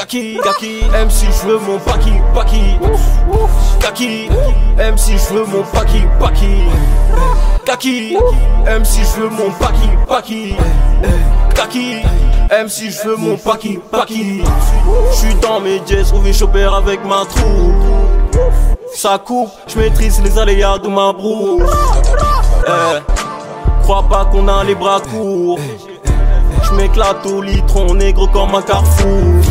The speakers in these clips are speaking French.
Kaki, MC je veux mon paki, Kaki, MC je veux mon paki, Kaki, MC je veux mon paki, Kaki, MC je veux mon paki. J'suis dans mes jazz, où j'opère avec ma troupe. Ça coupe, j'maîtrise les aléas de ma brousse. Crois pas qu'on a les bras courts. J'm'éclate au litron, négro comme un carrefour.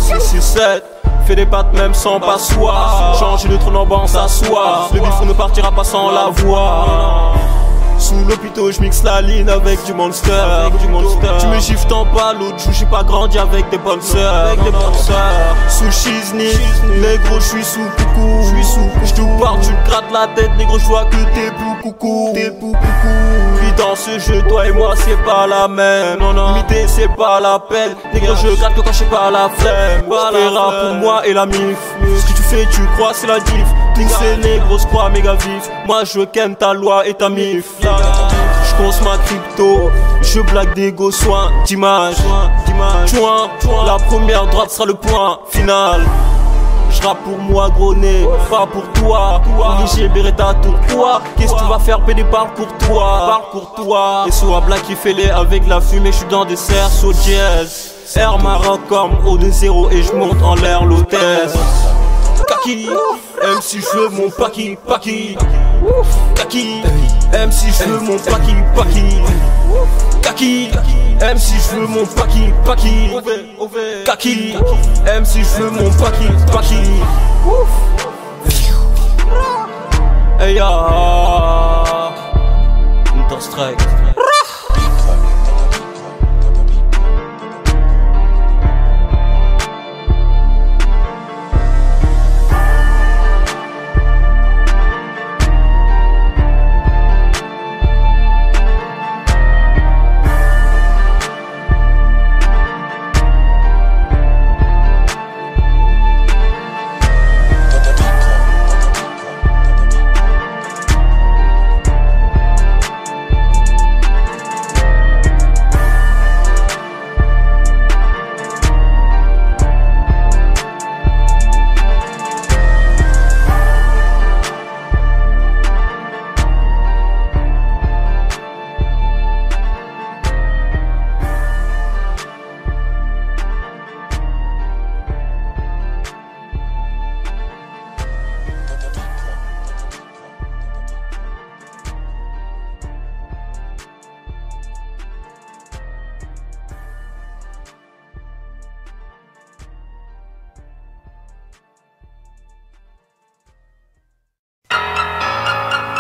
6-7, fais des pattes même sans passoire. Change de trône en banc, s'asseoir. Le bifon ne partira pas sans la voix. Sous l'hôpital, j'mixe la ligne avec du monster. Tu me gifles tant pas, l'autre jour j'ai pas grandi avec des bonnes sœurs. Sous Chizni, négro j'suis sous coucou. J'te parle, tu te grattes la tête, négro j'vois que t'es plus coucou. Puis dans ce jeu, toi et moi c'est pas la même. Imiter c'est pas la peine. Négro je gratte que quand j'ai pas la flemme. Fera pour moi et la mif. Ce que tu fais, tu crois c'est la diff. Ting c'est négro, j'crois méga vif. Moi je ken ta loi et ta mif. Je consomme ma crypto, je blague des go soins d'image. La première droite sera le point final. Je rappe pour moi gros nez, pas pour toi. J'ai Beretta tour toi. Qu'est-ce que tu vas faire pédé par pour toi. Et soit black qui fait les avec la fumée, je suis dans des serres so jazz. Air Maroc comme eau de zéro et je monte en l'air l'hôtesse. Kaki, MC je veux mon paki, Kaki, MC je veux mon paki, Kaki, MC je veux mon paki, Kaki, MC je veux mon paki. Hey ya, Counter Strike.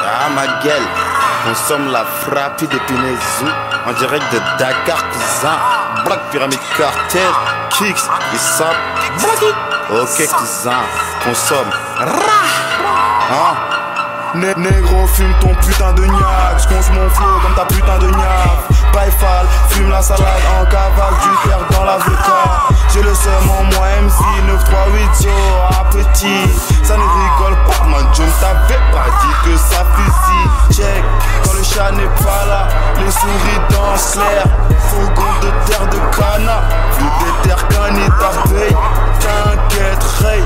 Ah ma gueule, consomme la frappe de Pinezou en direct de Dakar, cousin. Black Pyramide Cartel, Kicks, et Sap. Ok cousin, consomme. Négro, fume ton putain de gnac. J'conce mon flow comme ta putain de gnac. Baïfal, fume la salade en cavale, du père dans la VK. J'ai le seum en moi MC 938 à petit. Ça ne rigole pas, man, je ne t'avais pas dit que ça fusille. Check, quand le chat n'est pas là, les souris dansent l'air. Fourgon de terre de cana, plus des terres qu'un nid d'abeille. T'inquiète, Ray,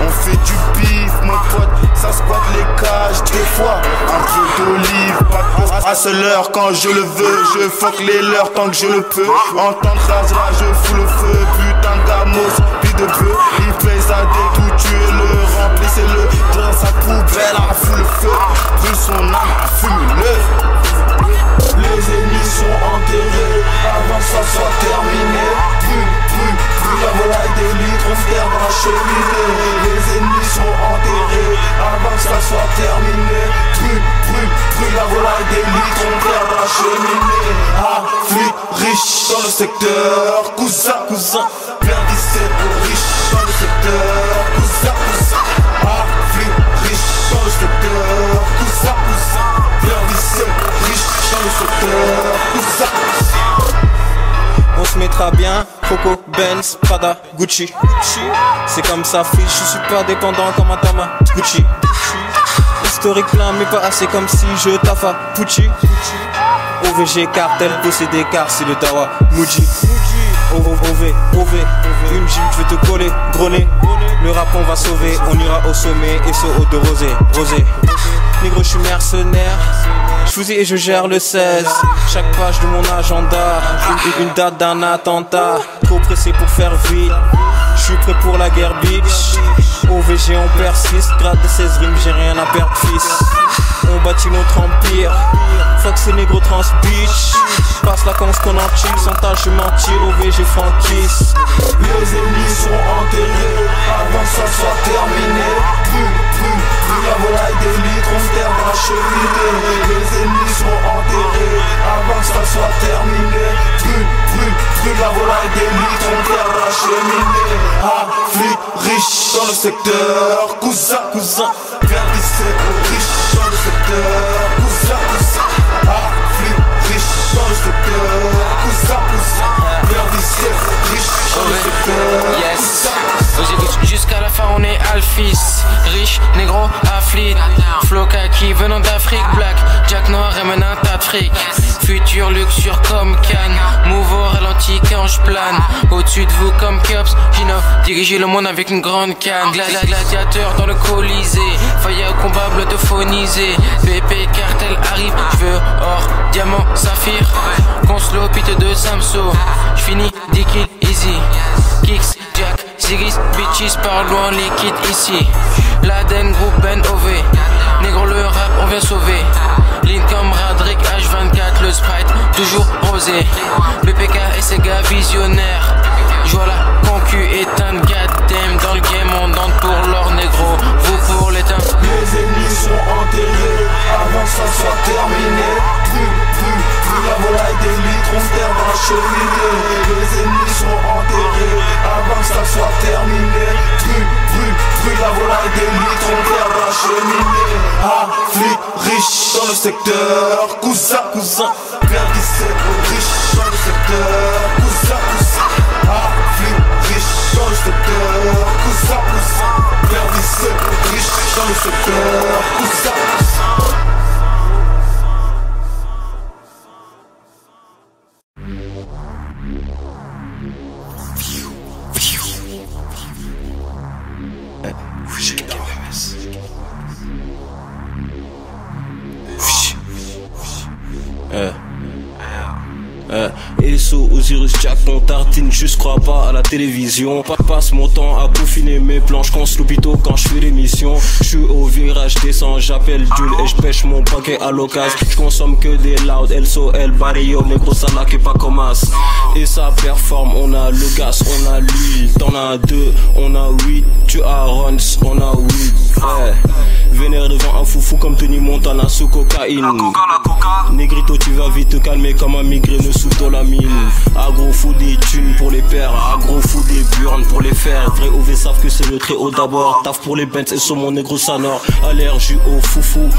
on fait du bif, mon pote, ça squatte les cages. Des fois, un peu d'olive, pas de à seule heure quand je le veux. Je fuck les leurs tant que je le peux. Entendre là, je fous le feu. Putain de gamos, vie de bœuf. Il paye sa dette, tout tuez-le, remplissez-le. Dans sa poubelle, à fout le feu. Brûle son âme, fume-le. Les ennemis sont enterrés avant que ça soit terminé. Brûle la volaille des litres, on se terre dans la cheminée. Les ennemis sont enterrés avant que ça soit terminé. Brûle la volaille des litres, on terre dans la cheminée. Flic riche dans le secteur, cousin. Plein 17 riche dans le secteur, cousin. Flic riche dans le secteur, cousin. Plein 17 riche dans le secteur, cousin. On se mettra bien, Coco, Benz, Prada, Gucci. C'est comme ça, fille, je suis pas dépendant comme un Tama, Gucci. Historique plein, mais pas assez comme si je taffa, Pucci. OVG cartel, possédé car c'est le Tawa, Muji. OV, une gym, je vais te coller, grenée. Le rap on va sauver, on ira au sommet et saut de rosé. Négro, je suis mercenaire, je fusille et je gère le 16. Chaque page de mon agenda, une date d'un attentat. Trop pressé pour faire vite, je suis prêt pour la guerre bitch. OVG on persiste, grade de 16 rimes, j'ai rien à perdre fils. On bâtit notre empire, fuck ces négros trans bitch. Passe la conce qu'on en chill, sans tâche je mentir, OVG franquisse. Les ennemis seront enterrés, avant que ça soit terminé. Brûle la volaille des litres, on terre dans la cheminée. Les ennemis seront enterrés, avant que ça soit terminé. Brûle la volaille des litres, on terre dans la cheminée. Flic riche dans le secteur, cousin. Vers 17, riche dans le secteur, cousin. Flic riche dans le secteur, cousin. Vers 17, riche dans le secteur, yes. Jusqu'à la fin on est Alphys, riche, négro, athlète. Flow kaki venant d'Afrique, black, Jack noir et mène un tas de fric. Futur luxure comme Cannes, move au ralenti quand je plane. Au-dessus de vous comme Cups, Gino, diriger le monde avec une grande canne. Gladiateur dans le Colisée, faille au combat, bleu de phonisé. BP cartel arrive, je veux or, diamant, saphir. Conslo, pite de Samso, j'finis 10 kills easy. Kicks, Jack, Zigis, bitches, par loin liquide ici. Laden, groupe Ben OV. Négro le rap, on vient sauver. Link comme Radrick, H24, le Sprite, toujours rosé. BPK et ses gars visionnaires. Joue à la concu, éteinte, goddamn. Dans le game, on donne pour l'or négro. Vous pour l'éteint. les ennemis seront enterrés, avant que ça soit terminé. Brûle la volaille des litres, on terre dans la cheminée. Les ennemis seront enterrés, avant que ça soit terminé. Brûle la volaille des litres, on terre dans la cheminée. Flic riche dans le secteur, cousin. Vers 17, riche dans le secteur, cousin. Flic riche dans le secteur, cousin. Vers 17, riche dans le secteur, cousin. Et so Osiris Jack, on tartine, juste crois pas à la télévision. Passe mon temps à peaufiner mes planches, conce l'hôpital quand je fais l'émission. Je suis au virage, descends, j'appelle Jules et je pêche mon paquet à l'occasion. Je consomme que des loud, El Barrio, négro ça n'a que pas comme as. Et ça performe, on a le gaz, on a l'huile. T'en as 2, on a 8, tu as Rons, on a 8. Vénère devant un foufou comme Tony Montana sous cocaïne. Négrito tu vas vite te calmer comme un migraineux sous la mine. Agro fout des thunes pour les pères, agro fout des burnes pour les faire. Vrai OV savent que c'est le très haut d'abord. Taf pour les Benz et sur mon négro Sanor. Allergie au foufou,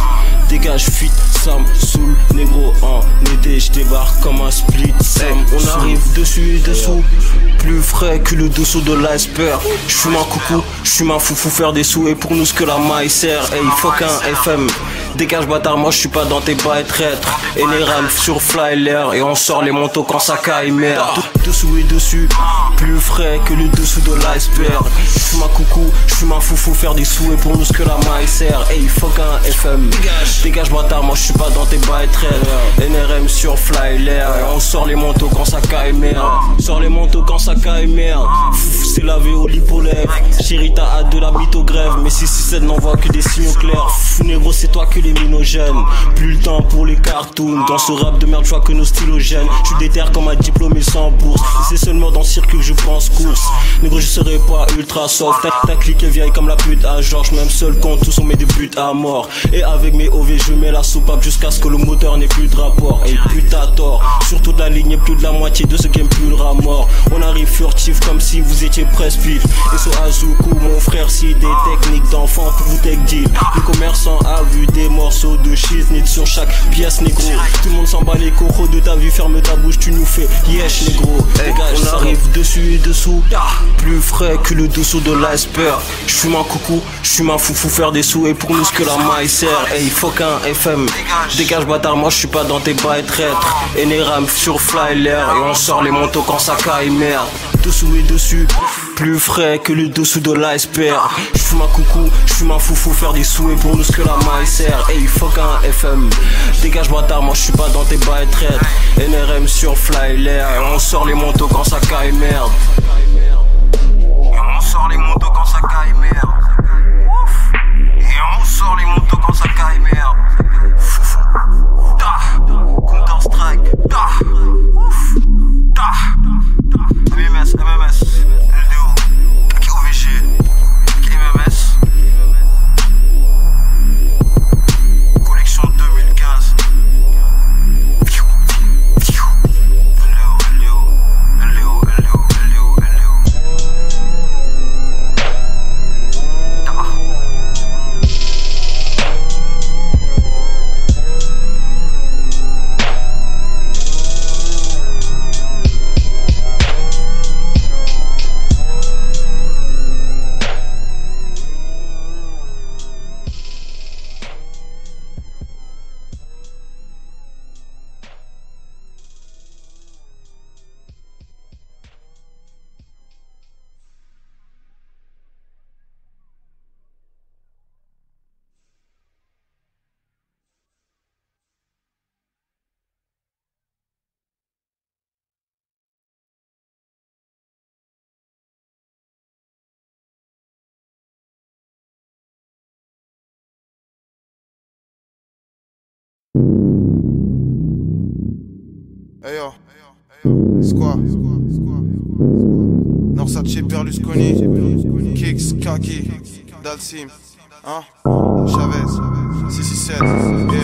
dégage fit, Sam, soul, négro en été. J'débarque comme un split Sam. On arrive dessus, dessous, plus frais que le dessous de l'iceberg. J'fume un coucou, j'fume un foufou, faire des sous. Et pour nous ce que la maille sert. Hey fuck un FM, dégage bâtard, moi j'suis pas dans tes bails traîtres. Et les rames sur Flyer et on sort les manteaux quand ça caille merde. Dessous et dessus, plus frais que le dessous de l'iceberg. J'fume un coucou, j'fume un foufou, faire des sous. Et pour nous ce que la maille sert. Hey fuck un FM, dégage bâtard, moi j'suis pas dans tes bails traîtres. NRM sur Flyer et on sort les manteaux quand ça caille merde. Sort les manteaux quand ça caille merde. C'est lavé au lit pour lèvres. Chérie t'as hâte de la bite au grève. Mais si 6-7 n'envoie que des signaux clairs. Fou négro c'est toi que les minogènes. Plus le temps pour les cartoons. Dans ce rap de merde je vois que nos stylogènes. Je suis déter comme un diplômé sans bourse. Et c'est seulement dans le circuit que je pense course. Négro je serai pas ultra soft. Ta clique est vieille comme la pute à Georges. Même seul quand tous on met des buts à mort. Et avec mes OV je mets la soupape jusqu'à ce que le moteur n'ait plus de rapport. Et putain tort, sur toute la ligne et plus de la moitié de ceux qui aiment plus le rat mort. On arrive furtif comme si vous étiez presbyte. Et sur Azuku mon frère, si des techniques d'enfant pour vous tech deal. Le commerçant a vu des morceaux de shiznit sur chaque pièce négro. Tout le monde s'en bat les coraux de ta vie, ferme ta bouche, tu nous fais yesh négro. Dégage, on arrive dessus et dessous, plus frais que le dessous de l'iceberg. J'fume un coucou, j'fume un foufou, faire des sous et pour nous ce que la maille sert. Hey fuck un FM, dégage bâtard, moi j'suis pas dans tes bails traîtres. NRM sur Flyer et on sort les manteaux quand ça caille merde. Dessous et dessus, plus frais que le dessous de l'iceberg. J'fume un coucou, j'fume un foufou, faire des sous et pour nous ce que la maille sert. Hey fuck un FM, dégage bâtard, moi j'suis pas dans tes bails traîtres. NRM sur Flyer et on sort les manteaux quand ça caille merde. Et on sort les manteaux quand ça caille merde. Et on sort les manteaux quand ça caille merde. Counter Strike, MMS, LDO, KOVG, KMMS, collection 2015. Hey yo, c'est quoi? Norsace, Berlusconi, Kicks, Kaki, Dalsim, hein? Chavez, 667, yeah.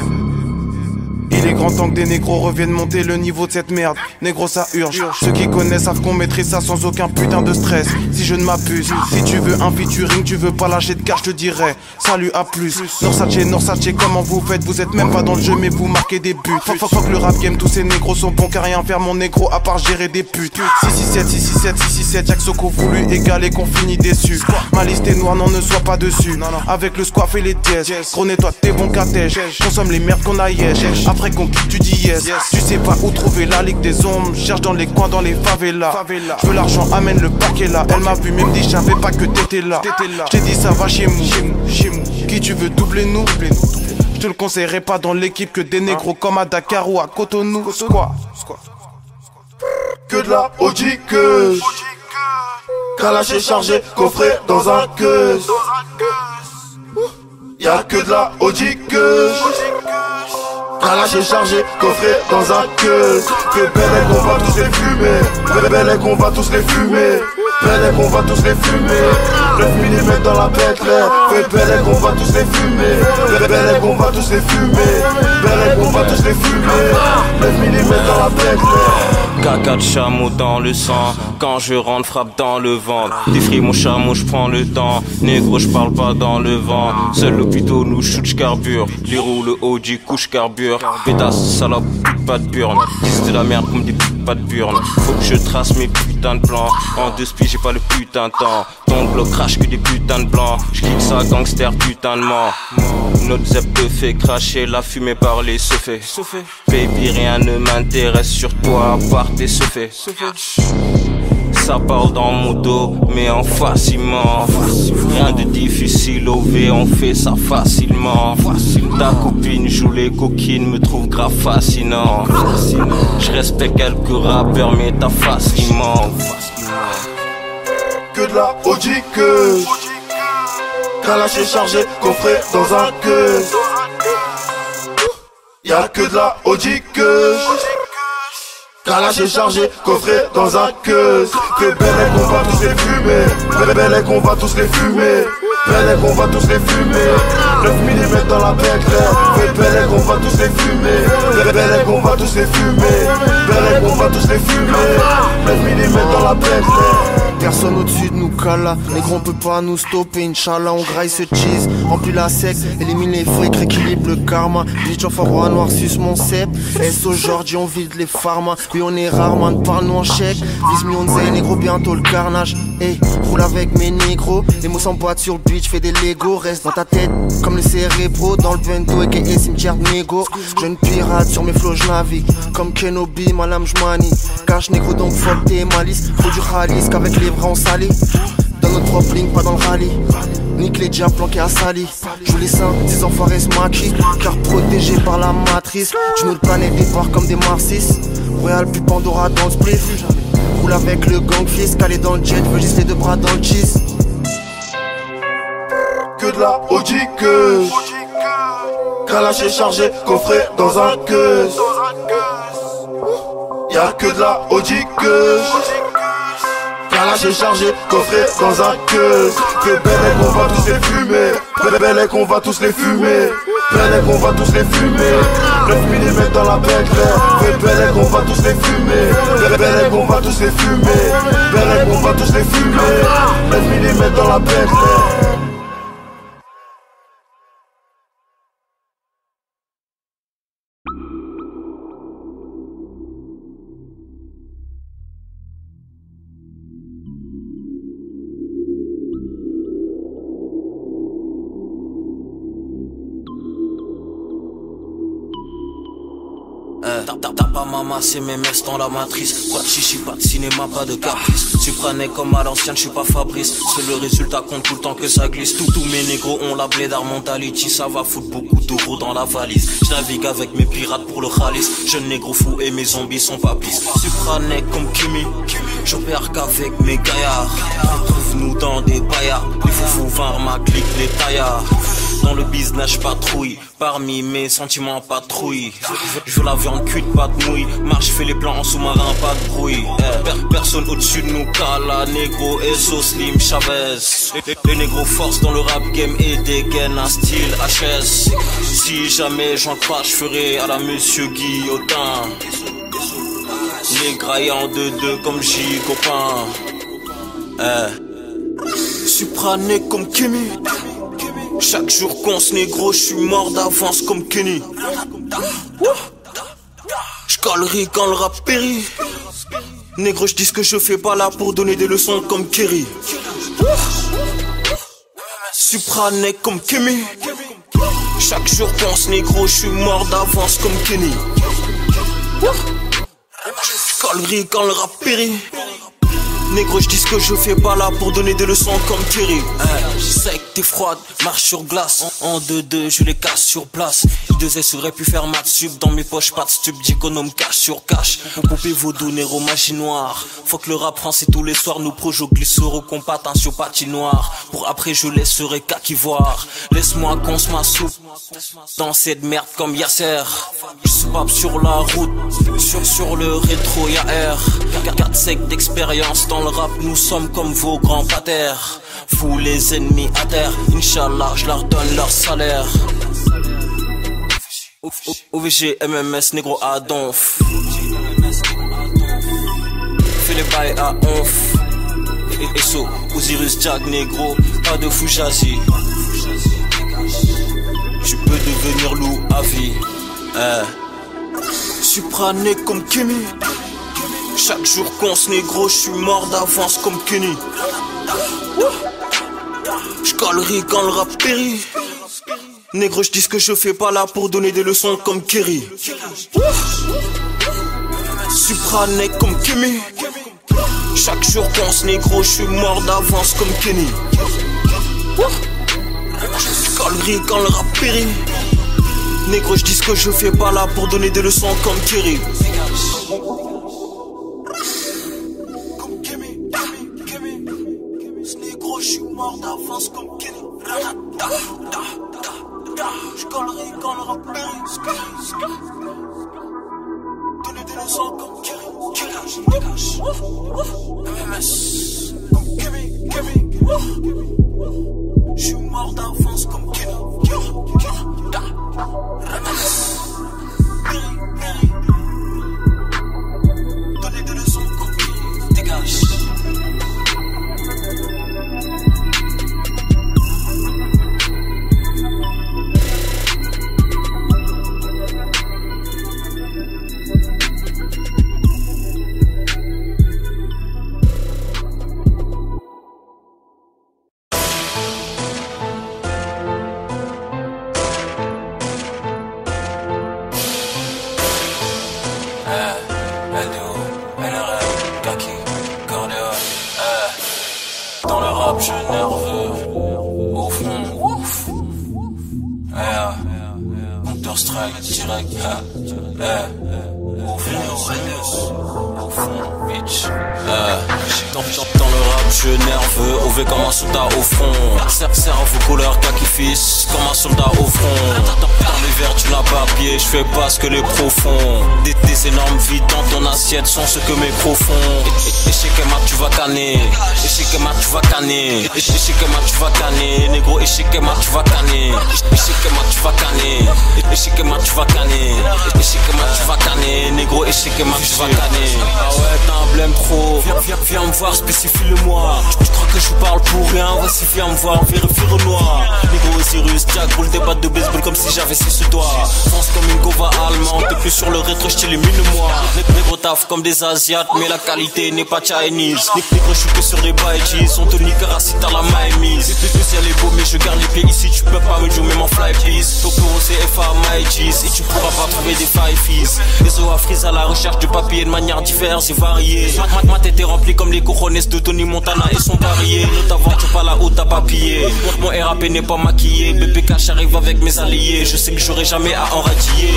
Il est grand temps que des négros reviennent monter le niveau de cette merde. Négro ça urge, ceux qui connaissent savent qu'on maîtrise ça sans aucun putain de stress. Si je ne m'abuse, si tu veux un featuring, tu veux pas lâcher de cash, je te dirais salut à plus. Norsace, comment vous faites? Vous êtes même pas dans le jeu mais vous marquez des buts. Fuck le rap game, tous ces négros sont bons qu'à rien faire mon négro à part gérer des putes. 667, Jack Soko voulu égaler qu'on finit déçu. Ma liste est noire, non ne sois pas dessus. Avec le squaff et les dièses, gros nettoie tes bons catèges. Consomme les merdes qu'on a yesh. Après qu'on quitte tu dis yes. Tu sais pas où trouver la ligue des ombres. Cherche dans les coins, dans les favelas. Je veux l'argent, amène le paquet là. Elle m'a vu, même dit j'avais pas que t'étais là. J't'ai dit ça va chez nous. Qui tu veux doubler nous? Je te le conseillerais pas dans l'équipe que des négros comme à Dakar ou à Cotonou. Quoi? Que de la OG que Kalash chargé, coffré dans un queue. Y'a que de la OG que Kalash chargé, coffré dans un queue. Fais belle qu'on va tous les fumer. Belle qu'on va tous les fumer. Belle qu'on va tous les fumer. 9 mm dans la Bentley. Fais belle qu'on va tous les fumer. Belle qu'on va tous les fumer. Belle qu'on va tous les fumer. 9 mm dans la Bentley. Caca de chameau dans le sang. Quand je rentre, frappe dans le ventre. Défrie mon chameau, je prends le temps. Négro, je parle pas dans le vent. Seul l'hôpital nous shoot, j'carbure. Déroule le haut du couche carbure. Pétasse, salope, pas de burn. C'est de la merde comme des pas de burn. Faut que je trace mes putains de plans. En deux spies, j'ai pas le putain de temps. Ton bloc crache que des putains de blancs. J'kick ça gangster putain de mort. Notre zep te fait cracher, la fumée par les sofés. Baby, rien ne m'intéresse sur toi à part tes sofés. Ça parle dans mon dos, mais en facilement. Rien de difficile au V, on fait ça facilement. Ta copine joue les coquines, me trouve grave fascinant. Je respecte quelques rappeurs, mais t'as facilement. Que de la OG que Kalash chargé, coffré dans un queue. Y'a que de la OG que Kalash chargé, coffré dans un queue. Fais belle qu'on va tous les fumer. Belle qu'on va tous les fumer. Bellec, on va tous les fumer. 9 mm dans la Bentley. Bellec, on va tous les fumer. Bellec, on va tous les fumer. Bellec, on va tous les fumer. 9 mm dans la Bentley. Personne au-dessus de nous cala. Négro on peut pas nous stopper, Inch'Allah on graille ce cheese. Remplis la sec, élimine les frics, rééquilibre le karma. Bitch enfin roi noir sus mon cep. S aujourd'hui on vide les pharma. Oui on est rare man, parle-nous en chèque. 10 millions de zé, négro bientôt le carnage. Hey, roule avec mes négros. Les mots s'emboîtent sur le beach, fais des Lego. Reste dans ta tête comme le cérébro. Dans le bento et cimetière de négo. Jeune pirate sur mes flots j'navigue. Comme Kenobi, ma lame j'manie. Cache négro donc fuck tes malices. Faut du ralice qu'avec les vrais on salit. Dans notre propre ligne, pas dans le rallye. Nique les diables planqués à Sali. Joue les seins, ces enfoirés se maquillent. Car protégés par la matrice. Tu nous planète départ comme des Marcis. Royal puis Pandora dans le spliff. Roule avec le gang fils, calé dans le jet, veux juste les deux bras dans le cheese. Que de la OG que Kalash est chargé, coffret dans un queue. Y'a que de la OG que Kalash est chargé, coffret dans un queue. Bellec, on va tous les fumer. Bellec, on va tous les fumer. Bellec, on va tous les fumer. 9 mm dans la Bentley. Bellec, on va tous les fumer. Bellec, on va tous les fumer. Bellec, on va tous les fumer. 9 mm dans la Bentley. T'as pas maman, c'est mes messes dans la matrice. Pas de chichi, pas de cinéma, pas de caprice. Suprané comme à l'ancienne, j'suis pas Fabrice. C'est le résultat compte tout le temps que ça glisse. Tous mes négros ont la blédard mentality. Ça va foutre beaucoup d'euros dans la valise. J'navigue avec mes pirates pour le khalis. Jeune négro fou et mes zombies sont pas plis. Suprané comme Kimi, j'opère qu'avec mes gaillards. Trouve-nous dans des baillards. Les foufous vinrent ma clique, les taillards. Dans le business j'patrouille, parmi mes sentiments patrouille. Je veux la viande cuite, pas de mouille. Marche, fais les plans en sous-marin, pas de bruit. Personne au-dessus de nous, Kala, négro, Esso, Slim, Chavez. Les négros force dans le rap game et dégaine un style HS. Si jamais j'en crois, je ferai à la Monsieur Guillotin. Les grailles en 2-2 comme J. Copain. Suprané comme Kimi. Chaque jour qu'on se négro, j'suis mort d'avance comme Kenny. J'calerie quand le rap périt. Négro, j'dis ce que je fais pas là pour donner des leçons comme Kerry. Suprané comme Kimi. Chaque jour qu'on se négro, j'suis mort d'avance comme Kenny. J'calerie quand le rap périt. Négro, j'dis ce que je fais pas là pour donner des leçons comme Thierry. Je sais que t'es froide, marche sur glace. En 2-2, je les casse sur place. I2S aurait pu faire maths sub. Dans mes poches, pas de stup, d'économe cash sur cash. Poupée vaudou, néro, magie noire. Faut que le rap français tous les soirs nous projo glisseront combattant sur patinoire. Pour après, je laisserai kaki voir. Laisse-moi qu'on se ma soupe dans cette merde comme Yasser. Je soupape sur la route, sur le rétro, y'a R. 4 secs d'expérience dans le rap, nous sommes comme vos grands patères. Fous les ennemis à terre, Inch'Allah, je leur donne leur salaire. OVG, MMS, négro à donf. Fais les bails à onf. Esso, Osiris, Jack, négro, pas de Fujazi. Tu peux devenir loup à vie. Suprané comme Kimi. Chaque jour qu'on se négro, j'suis mort d'avance comme Kenny. J'calerie quand le rap périt. Négro, j'dis ce que je fais pas là pour donner des leçons comme Kerry. Suprané comme Kimi. Chaque jour qu'on se négro, j'suis mort d'avance comme Kenny. J'calerie quand le rap périt. Négro, j'dis ce que je fais pas là pour donner des leçons comme Kerry. Mort d'avance comme Kenny. J'calerie quand le rap périt. Donner des leçons comme Kerry. Dégage. MMS comme Kimi. J'suis rap, je nerveux. Au fond, ouf. Counter-Strike, direct. Au fond, bitch. Dans le rap, je nerveux. OV comme un soldat au front. Cerveau couleur kaki fils, comme un soldat au front. Dans l'hiver, tu n'as pas pied, je fais pas ce que les pros font. Des énormes vides dans ton assiette sont ce que mes pros font. Échec et mat, tu vas canner. Échec et mat, tu vas canner. Échec et mat, tu vas canner. Négro, échec et mat, tu vas canner. Échec et mat, tu vas canner. Échec et mat, tu vas canner. Échec et mat, tu vas canner. Négro, échec et mat, tu vas canner. Ah ouais, t'as un blême trop. Viens me voir, spécifie-le-moi. Tu crois que je vous parle pour rien? Voici, viens me voir, vérifie Renoir. Négro et Cyrus, Jack roule des battes de baseball comme si j'avais 6 doigts. Fonce comme une gova allemande. T'es plus sur le rétro, je t'élimine-moi. Négro taf comme des asiates, mais la qualité n'est pas Chinese. Négro, je suis que sur des baïjis. On te nique raciste à la Miami's. Le ciel est beau, mais je garde les pieds ici. Tu peux pas me jouer, même en fly piece. Tokuro, CFA, MyG's. Et tu pourras pas trouver des five fees. Les os à frise à la recherche de papier de manière diverse et variée. Ma tête est remplie comme les cojones de Tony Montana et son parier. Ne t'aventure pas là où t'as pas pillé. Mon RAP n'est pas maquillé. BPK j'arrive avec mes alliés. Je sais que j'aurai jamais à enradiller.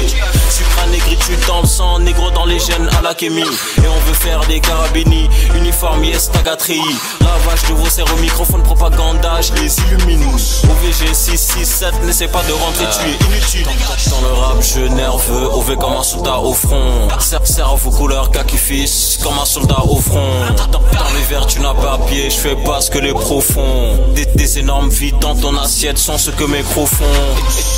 Supra négritude dans le sang, négro dans les gènes à la kémie. Et on veut faire des carabini. Uniforme yes tagatri. Lavage de vos serres au microphone propagandage. Les illumine. OVG 667 n'essaie pas de rentrer, tu es inutile. Dans le rap je nerveux. OV comme un soldat au front. Cerveau couleur kaki fils, comme un soldat au front. Dans l'hiver tu n'as pas pied, je fais pas ce que les pros font. Des énormes vides dans ton assiette sont ce que mes pros font.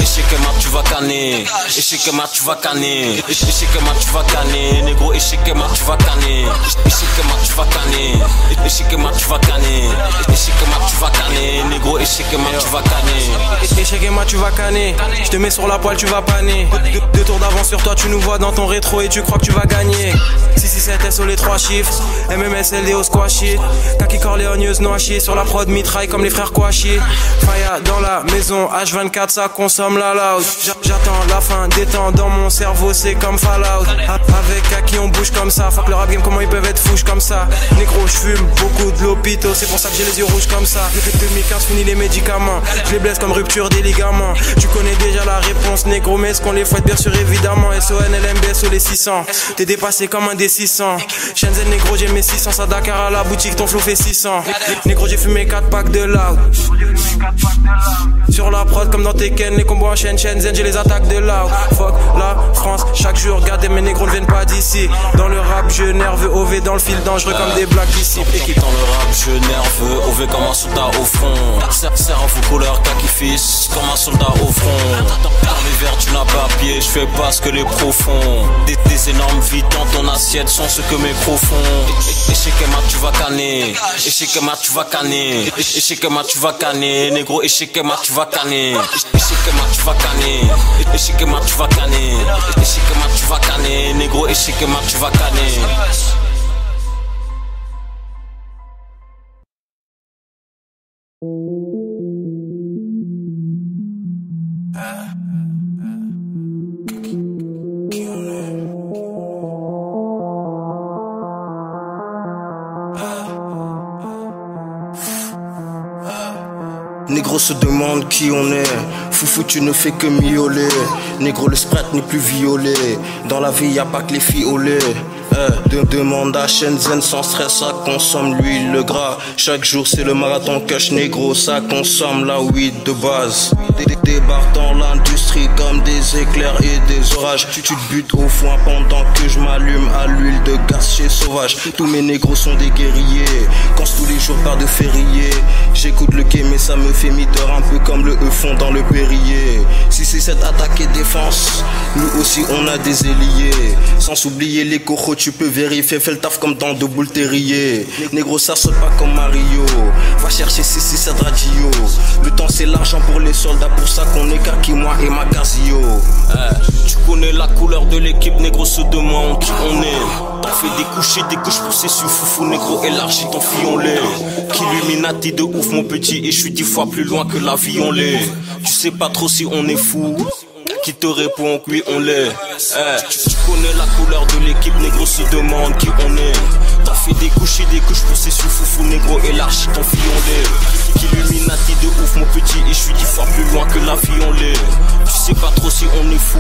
Échec et mat tu vas canner. Échec et mat tu vas canner. Échec et mat tu vas canner. Négro échec et mat tu vas canner. Échec et mat tu vas canner. Échec et mat tu vas canner. Échec et mat tu vas canner. Négro échec et mat tu vas canner. Échec et mat tu vas canner. Je te mets sur la poêle tu vas paner. Deux tours d'avance sur toi tu nous vois dans ton rétro et tu crois que tu vas gagner. 667 SO les 3 chiffres. MMSLD au squash shit. Kaki Corleoneuse no à chier. Sur la prod mitraille comme les frères Kouachi. Faya dans la maison H24 ça consomme la loud. J'attends la fin des temps dans mon cerveau c'est comme Fallout. Avec Kaki on bouge comme ça. Fuck le rap game comment ils peuvent être fouches comme ça. Négro j'fume beaucoup de l'hôpital. C'est pour ça que j'ai les yeux rouges comme ça. Depuis 2015 fini les médicaments. Je les blesse comme rupture des ligaments. Tu connais déjà la réponse négro. Mais est-ce qu'on les fouette bien sûr évidemment. SON LMBSO les 600. T'es dépassé comme un des 600. Shenzhen négro j'ai mes 600. Ça Dakar à la boutique ton flow fait 600. Négro j'ai fumé 4 packs de loud. Sur la prod comme dans Tekken. Les combos en Shenzhen j'ai les attaques de loud. Fuck la France chaque jour. Regardez mes négros ne viennent pas d'ici. Dans le rap je nerveux. OV dans le fil dangereux comme des blagues d'ici. Dans le rap je nerveux. OV comme un soldat au front. Cerveau couleur kaki fils, comme un soldat au front. Dans l'hiver tu n'as pas pied, je fais pas ce que les pros font. Des énormes vides dans ton assiette sont ce que mes pros font. Échec et mat tu vas canner. Échec et mat tu vas canner. Échec et mat tu vas canner. Négro échec et mat tu vas canner. Échec et mat tu vas canner. Échec et mat tu vas canner. Échec et mat tu vas canner. Négro échec et mat tu vas canner. Négro se demande qui on est. Foufou tu ne fais que miauler. Négro le sprite n'est plus violet. Dans la vie y'a pas que les filles au lait. Demande à Shenzhen sans stress, ça consomme l'huile, le gras. Chaque jour c'est le marathon cash négro, ça consomme la weed de base. Débarque dans l'industrie comme des éclairs et des orages. Tu te butes au foin pendant que je m'allume à l'huile de gaz chez Sauvage. Tous mes négros sont des guerriers, quand tous les jours par de fériés. J'écoute le quai mais ça me fait mi-heure, un peu comme le fond dans le Périer. Si c'est cette attaque et défense, nous aussi on a des ailiers. Sans oublier les cochos, tu peux vérifier, fais le taf comme dans de boules terriers. Négro ça saute pas comme Mario, va chercher 667 radio. Le temps c'est l'argent pour les soldats, pour ça qu'on est Kaki, moi et Magazio. Tu connais la couleur de l'équipe, négro se demande qui on est. T'en fais des couches pour ses foufou, négro élargis ton fillon-lait. Qu'illuminati de ouf mon petit, et je suis 10 fois plus loin que la vie on l'est. Tu sais pas trop si on est fou, qui te répond que oui on l'est. Tu connais la couleur de l'équipe, négro se demande qui on est. T'as fait des couches et des couches pour ces sous-foufou négro élargi ton fiondé. Qu'illuminati de ouf mon petit et je suis 10 fois plus loin que la vie on l'est. Tu sais pas trop si on est fou.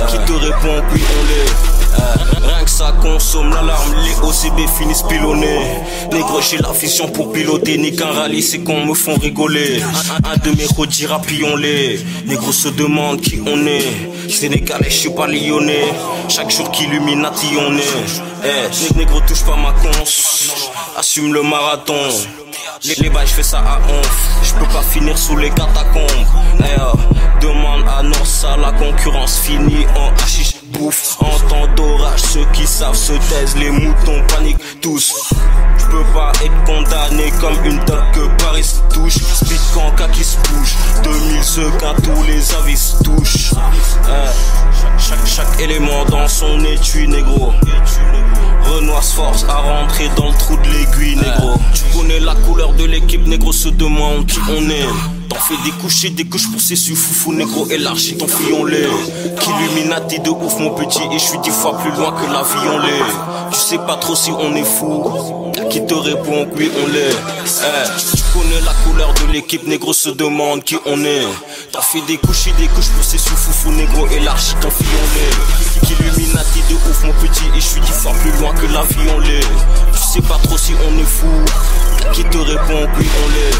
Qui te répond oui on l'est. Rien que ça consomme l'alarme, les OCB finissent pilonnés. Négro j'ai la vision pour piloter, ni qu'un rallye c'est qu'on me font rigoler. Un de mes rodis rapillons-les. Négro se demande qui on est. Sénégalais, je suis pas lyonnais. Chaque jour qu'illuminati on est. Négro touche pas ma conce. Assume le marathon. Les bails je fais ça à 11. Je peux pas finir sous les catacombes. Demande à Norsa, la concurrence finit en hachiche bouffe. En temps d'orage, ceux qui savent se taisent. Les moutons paniquent tous. Je peux pas être condamné comme une dog que Paris touche. Speed canca qui se bouge. 2000 sequins, tous les avis se touchent. Chaque élément dans son étui, négro. Renoir se force à rentrer dans le trou de l'aiguille, négro. Tu connais la couleur de l'équipe, négro se demande qui on est. T'en fais des couches et des couches pour ces sous-foufou, négro élargi ton fion-lait. Qu'illuminati de ouf mon petit et je suis 10 fois plus loin que la vie on l'est. Tu sais pas trop si on est fou. Qui te répond oui on l'est. Tu connais la couleur de l'équipe, négro se demande qui on est. T'as fait des couches et des couches pour ces sous-foufou, négro élargi ton fion-lait. Qu'illuminati de ouf mon petit et je suis 10 fois plus loin que la vie on l'est. Tu sais pas trop si on est fou. Qui te répond oui on l'est.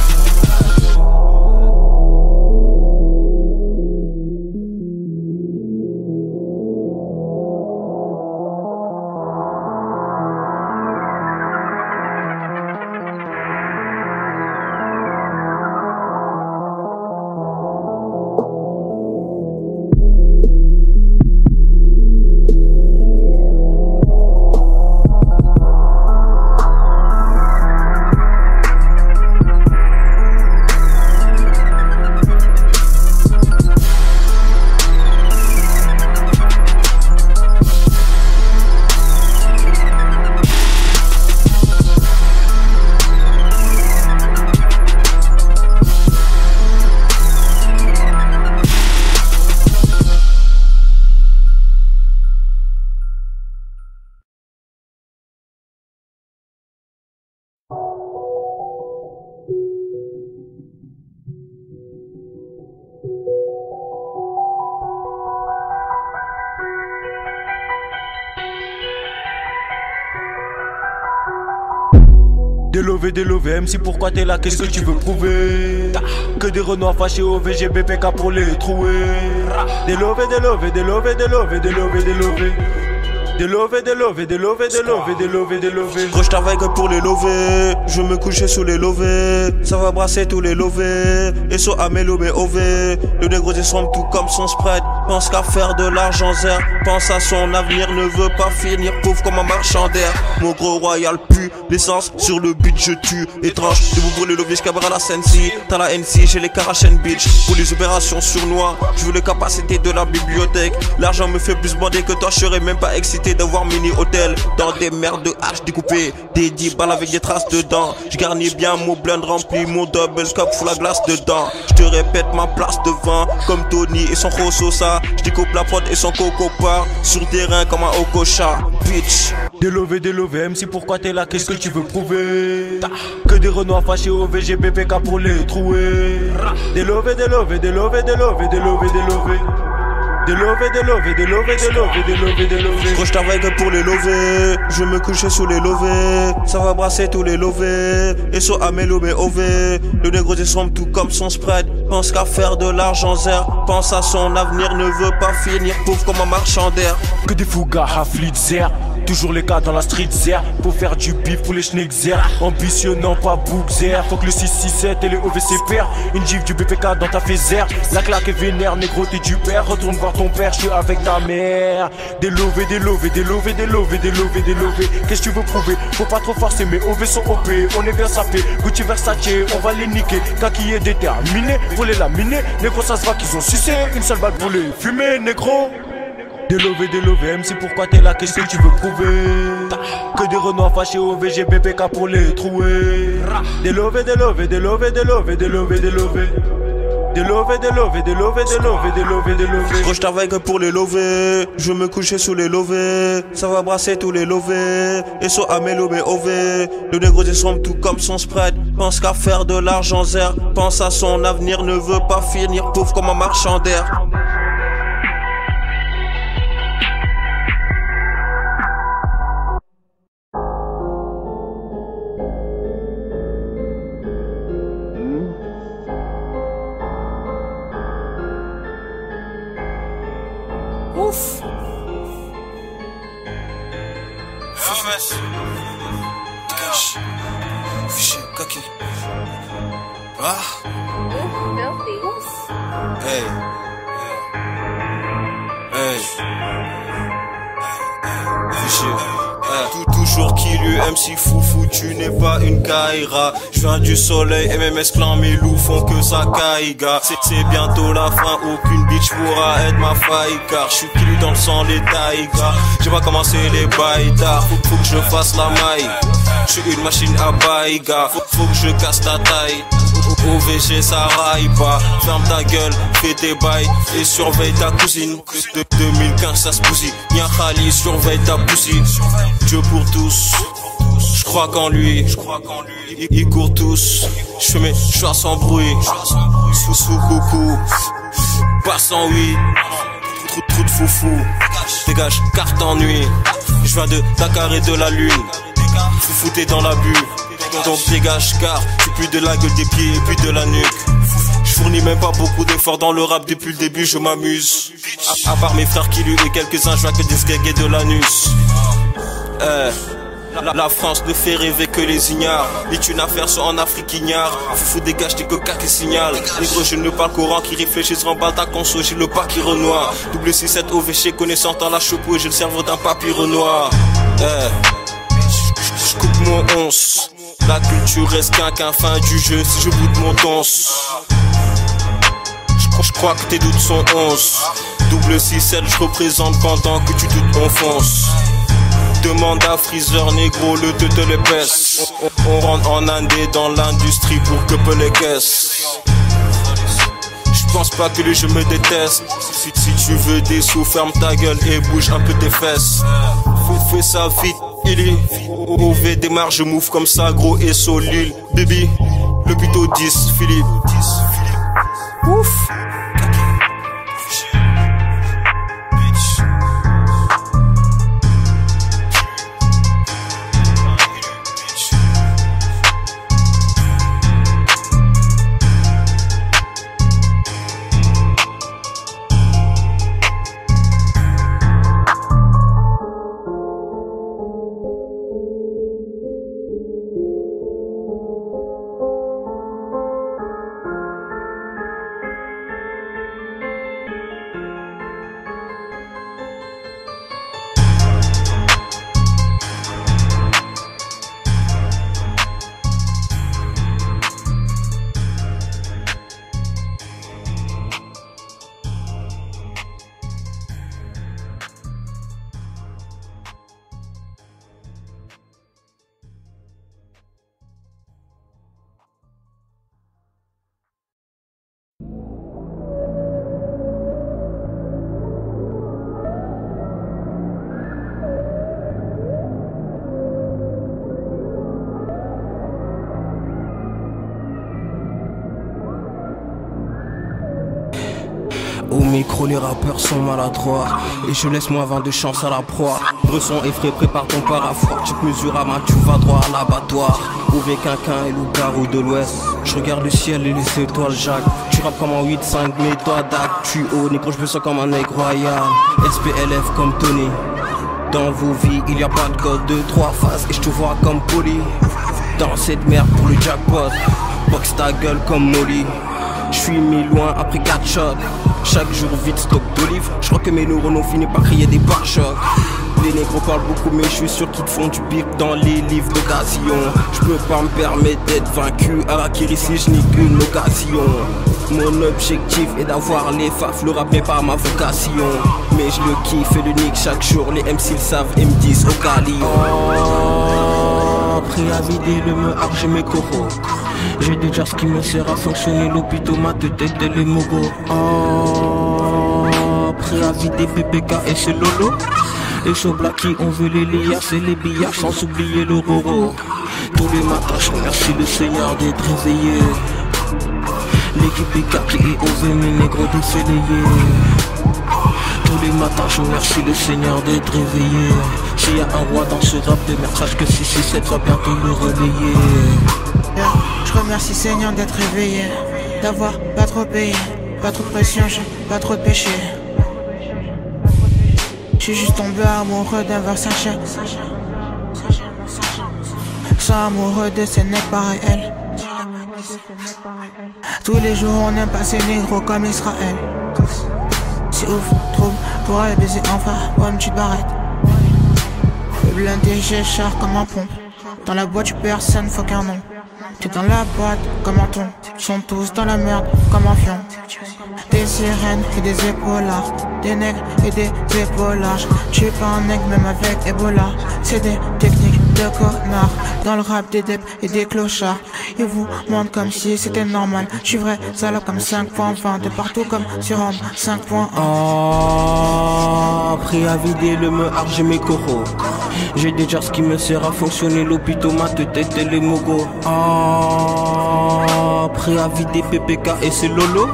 Délové, MC pourquoi t'es là, qu'est-ce que tu veux prouver? Que des renois fâchés au VGBPK pour les trouver. Délové. Gros j't'avais que pour les lovés. Je me couchais sous les lovés. Ça va brasser tous les lovés. Et so Amelo mais OV. Le négro descend tout comme son spread. Pense qu'à faire de l'argent zer. Pense à son avenir, ne veut pas finir pauvre comme un marchand d'air. Mon gros royal pue. L'essence sur le beat je tue. Étrange de vous brûler le vice cabra la Sensi. T'as la NC, j'ai les Karachen Beach. Pour les opérations sournois, je veux les capacités de la bibliothèque. L'argent me fait plus bander que toi, je serais même pas excité de voir mini hôtel. Dans des merdes de haches découpées, des 10 balles avec des traces dedans. Je garnis bien mon blend rempli, mon double cup full la glace dedans. Je te répète ma place devant, comme Tony et son Rososa. Je découpe la pote et son coco part sur terrain comme un Okocha. Bitch. Délové, MC pourquoi t'es là, qu'est-ce que tu veux prouver? Que des renois fâchés au VGBPK pour les trouver. Délové. Gros j't'avais que pour les lovés. Je me couchais sous les lovés. Ça va brasser tous les lovés. Et so Amelo mais OV. Le négro descend tout comme son spread. Pense qu'à faire de l'argent zer. Pense à son avenir, ne veut pas finir pauvre comme un marchand d'air. Que des fougas à zer. Toujours les gars dans la street zer. Pour faire du bif pour les schnecks zer. Ambitionnant pas book zer. Faut que le 667 et les OVC perdent. Une gif du BPK dans ta fézère. La claque est vénère, négro t'es du père. Retourne voir ton père, je suis avec ta mère. Délové. Qu'est-ce que tu veux prouver? Faut pas trop forcer, mais OV sont OP. On est bien sapé, Gucci Versace, on va les niquer. Kaki est déterminé, faut les laminer. Négro ça se voit qu'ils ont sucé. Une seule balle pour les fumer, négro. Délové, MC pourquoi t'es là, qu'est-ce que tu veux prouver? Que des renois fâchés au VGBPK pour les trouver. Délové. Des lovés, des lovés, des lovés, des lovés, des lovés, des lovés. Gros, je travaille que pour les lovés. Je me coucher sous les lovés. Ça va brasser tous les lovés. Et so Amelo, mais OV. Le négro descend tout comme son spread. Pense qu'à faire de l'argent zère. Pense à son avenir, ne veut pas finir pauvre comme un marchand d'air. Ouf. Dégage. Fichier, kaki. Ah. Hey. Hey. Fichier. Toujours qui lui MC foufou, tu n'es pas une caïra. Je viens du soleil, MMS clan, mes loups font que ça caïga. C'est bientôt la fin, aucune bitch pourra être ma faille. Car je suis killu dans le sang, les taïgas. J'ai pas commencé les bails tard, faut que je fasse la maille. Je suis une machine à baïga, faut que je casse ta taille. OVG ça raille pas, ferme ta gueule, fais tes bails et surveille ta cousine. De 2015 ça se bousille, Nia Khali surveille ta poussie. Dieu pour tous, je crois qu'en lui, ils courent tous. Je fais mes choix sans bruit, sous coucou, pas sans oui, trou de foufou, dégage carte en nuit. Je viens de Dakar et de la lune, foufou t'es dans la bulle. Donc dégage car tu pues de la gueule des pieds et puis de la nuque. Je fournis même pas beaucoup d'efforts dans le rap depuis le début, je m'amuse. À part mes frères qui lui et quelques-uns, je vois que des skegs et de l'anus. La France ne fait rêver que les ignares. Les thunes à faire sont en Afrique ignare. Foufou dégage tes coca qui signale. Négro je ne parle qu'au qui réfléchissent en bas ta conso. J'ai le pas qui renoie. Double 6-7 OVG connaissant dans la choupe. J'ai le cerveau d'un papy renoir. Je coupe mon once. La culture reste qu'un fin du jeu si je boude mon tonce. Je crois que tes doutes sont 11. Double 6-7 je représente pendant que tu doutes on fonce. Demande à Freezer négro le te l'épaisse. On rentre en indé dans l'industrie pour que peu les caisses. Je pense pas que les jeux me détestent. Si tu veux des sous ferme ta gueule et bouge un peu tes fesses. Fais ça vite. Il est OV démarre, je move comme ça, gros et solide. Baby, le plutôt 10, Philippe. Ouf. Au micro les rappeurs sont maladroits et je laisse moins 20 de chance à la proie. Bresson effrayé, prépare ton parafoire. Tu mesures à main, tu vas droit à l'abattoir. Ouvé quinquin et loup-garou de l'ouest. Je regarde le ciel et les étoiles Jacques. Tu rappes comme un 8-5 mais toi dac. Tu haut, négro je me sens comme un nègre royal. SPLF comme Tony. Dans vos vies il y a pas de code de 3 phases et je te vois comme poli. Dans cette merde pour le jackpot. Boxe ta gueule comme Molly. Je suis mis loin après 4 shots. Chaque jour vite stock d'olive. Je crois que mes neurones ont fini par crier des pare-chocs. Les négros parlent beaucoup mais je suis sûr qu'ils te font du bip dans les livres d'occasion. Je peux pas me permettre d'être vaincu. À la ici je n'ai qu'une occasion. Mon objectif est d'avoir les faf. Le rap n'est pas ma vocation. Mais je le kiffe et le nique chaque jour. Les MC le savent et me disent au calion. Pris à vider le meur, j'ai mes coraux. J'ai déjà ce qui me sert à fonctionner, l'hôpital, ma tête et les mogos. Prêt à vider PPK et c'est Lolo. Les Choblaki, on veut les liards, c'est les billards sans oublier le roro. Tous les matins, je remercie le Seigneur d'être réveillé. L'équipe est kaki et OV, mes négros défélayés. Tous les matins, je remercie le Seigneur d'être réveillé. S'il y a un roi dans ce rap de merde, sache que 667 va bientôt le relayer. Je remercie Seigneur d'être réveillé, d'avoir pas trop payé, pas trop de pression, j'ai pas trop de péché. J'suis juste tombé amoureux d'un Versace. Sans amoureux de ces necks pareil elle. Tous les jours on aime passer négro comme Israël. C'est ouf, trouble, pour aller baiser enfin, ouais une petite barrette. Le blindé j'ai char comme un pompe. Dans la boîte tu personne, faut qu'un nom. T'es dans la boîte comme un ton. Sont tous dans la merde comme un fion. Des sirènes et des épaulards, des nègres et des épaulards. Tu es pas un nègre même avec Ebola. C'est des techniques de connards. Dans le rap des dep et des clochards. Ils vous mentent comme si c'était normal. J'suis vrai salope comme 5.20. De partout comme sur Rome 5.1. Prêt à vider le mehar, j'ai mes coraux. J'ai déjà ce qui me sert à fonctionner, l'hôpital, ma tête et les mogos. Prêt à vider PPK et c'est Lolo.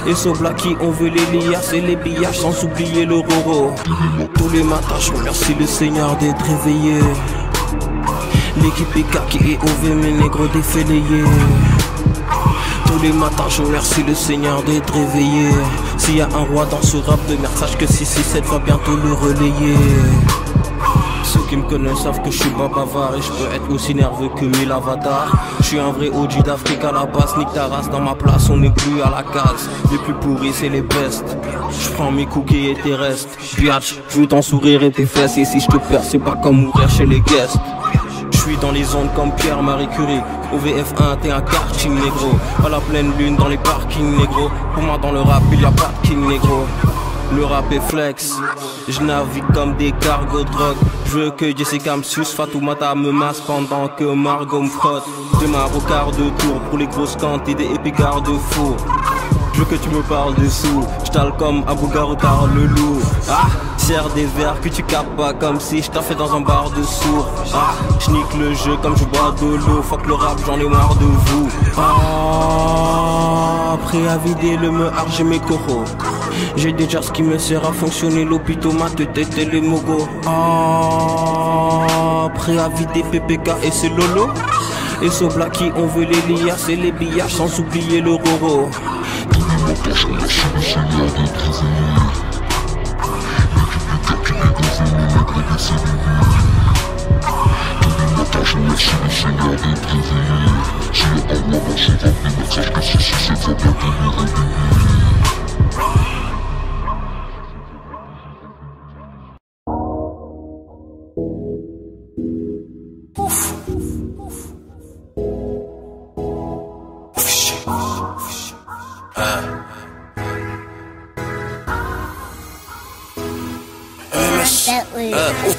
Et Choblaki, on veut les liards, c'est les billards sans oublier le roro. Tous les matins, je remercie le Seigneur d'être réveillé. L'équipe est kaki et OV, mes négros défélayés. Tous les matins, je remercie le Seigneur d'être réveillé. S'il y a un roi dans ce rap de merde, sache que 667 va bientôt le relayer. Ceux qui me connaissent savent que je suis pas bavard et je peux être aussi nerveux que 1000 avatars. Je suis un vrai OG d'Afrique à la base, nique ta race dans ma place, on n'est plus à la case. Les plus pourris c'est les bestes. Je prends mes cookies et tes restes. Biatch, je veux ton sourire et tes fesses. Et si je te perds c'est pas comme mourir chez les guests. Je suis dans les ondes comme Pierre-Marie Curie. Au VF1 t'es un karting négro. À la pleine lune dans les parkings négro. Pour moi dans le rap il y a pas de king négro. Le rap est flex, je navigue comme des cargos de drogue. Je veux que Jessica me suce, Fatoumata me masse pendant que Margot me frotte. Démarre au quart de tour pour les grosses quantités et puis garde-fou. Je veux que tu me parles dessous, j't'ale comme Abou Garoutar le loup. Serre des verres que tu capes pas comme si j't'ai fait dans un bar de sourds. J'nique le jeu comme je bois de l'eau, fuck le rap j'en ai marre de vous. Prêt à vider le mehar, j'ai mes coraux. J'ai déjà ce qui me sert à fonctionner, l'hôpital, ma tête et les mogos. Prêt à vider PPK et c'est Lolo. Et Choblaki, on veut les liards, c'est les billards sans oublier le roro.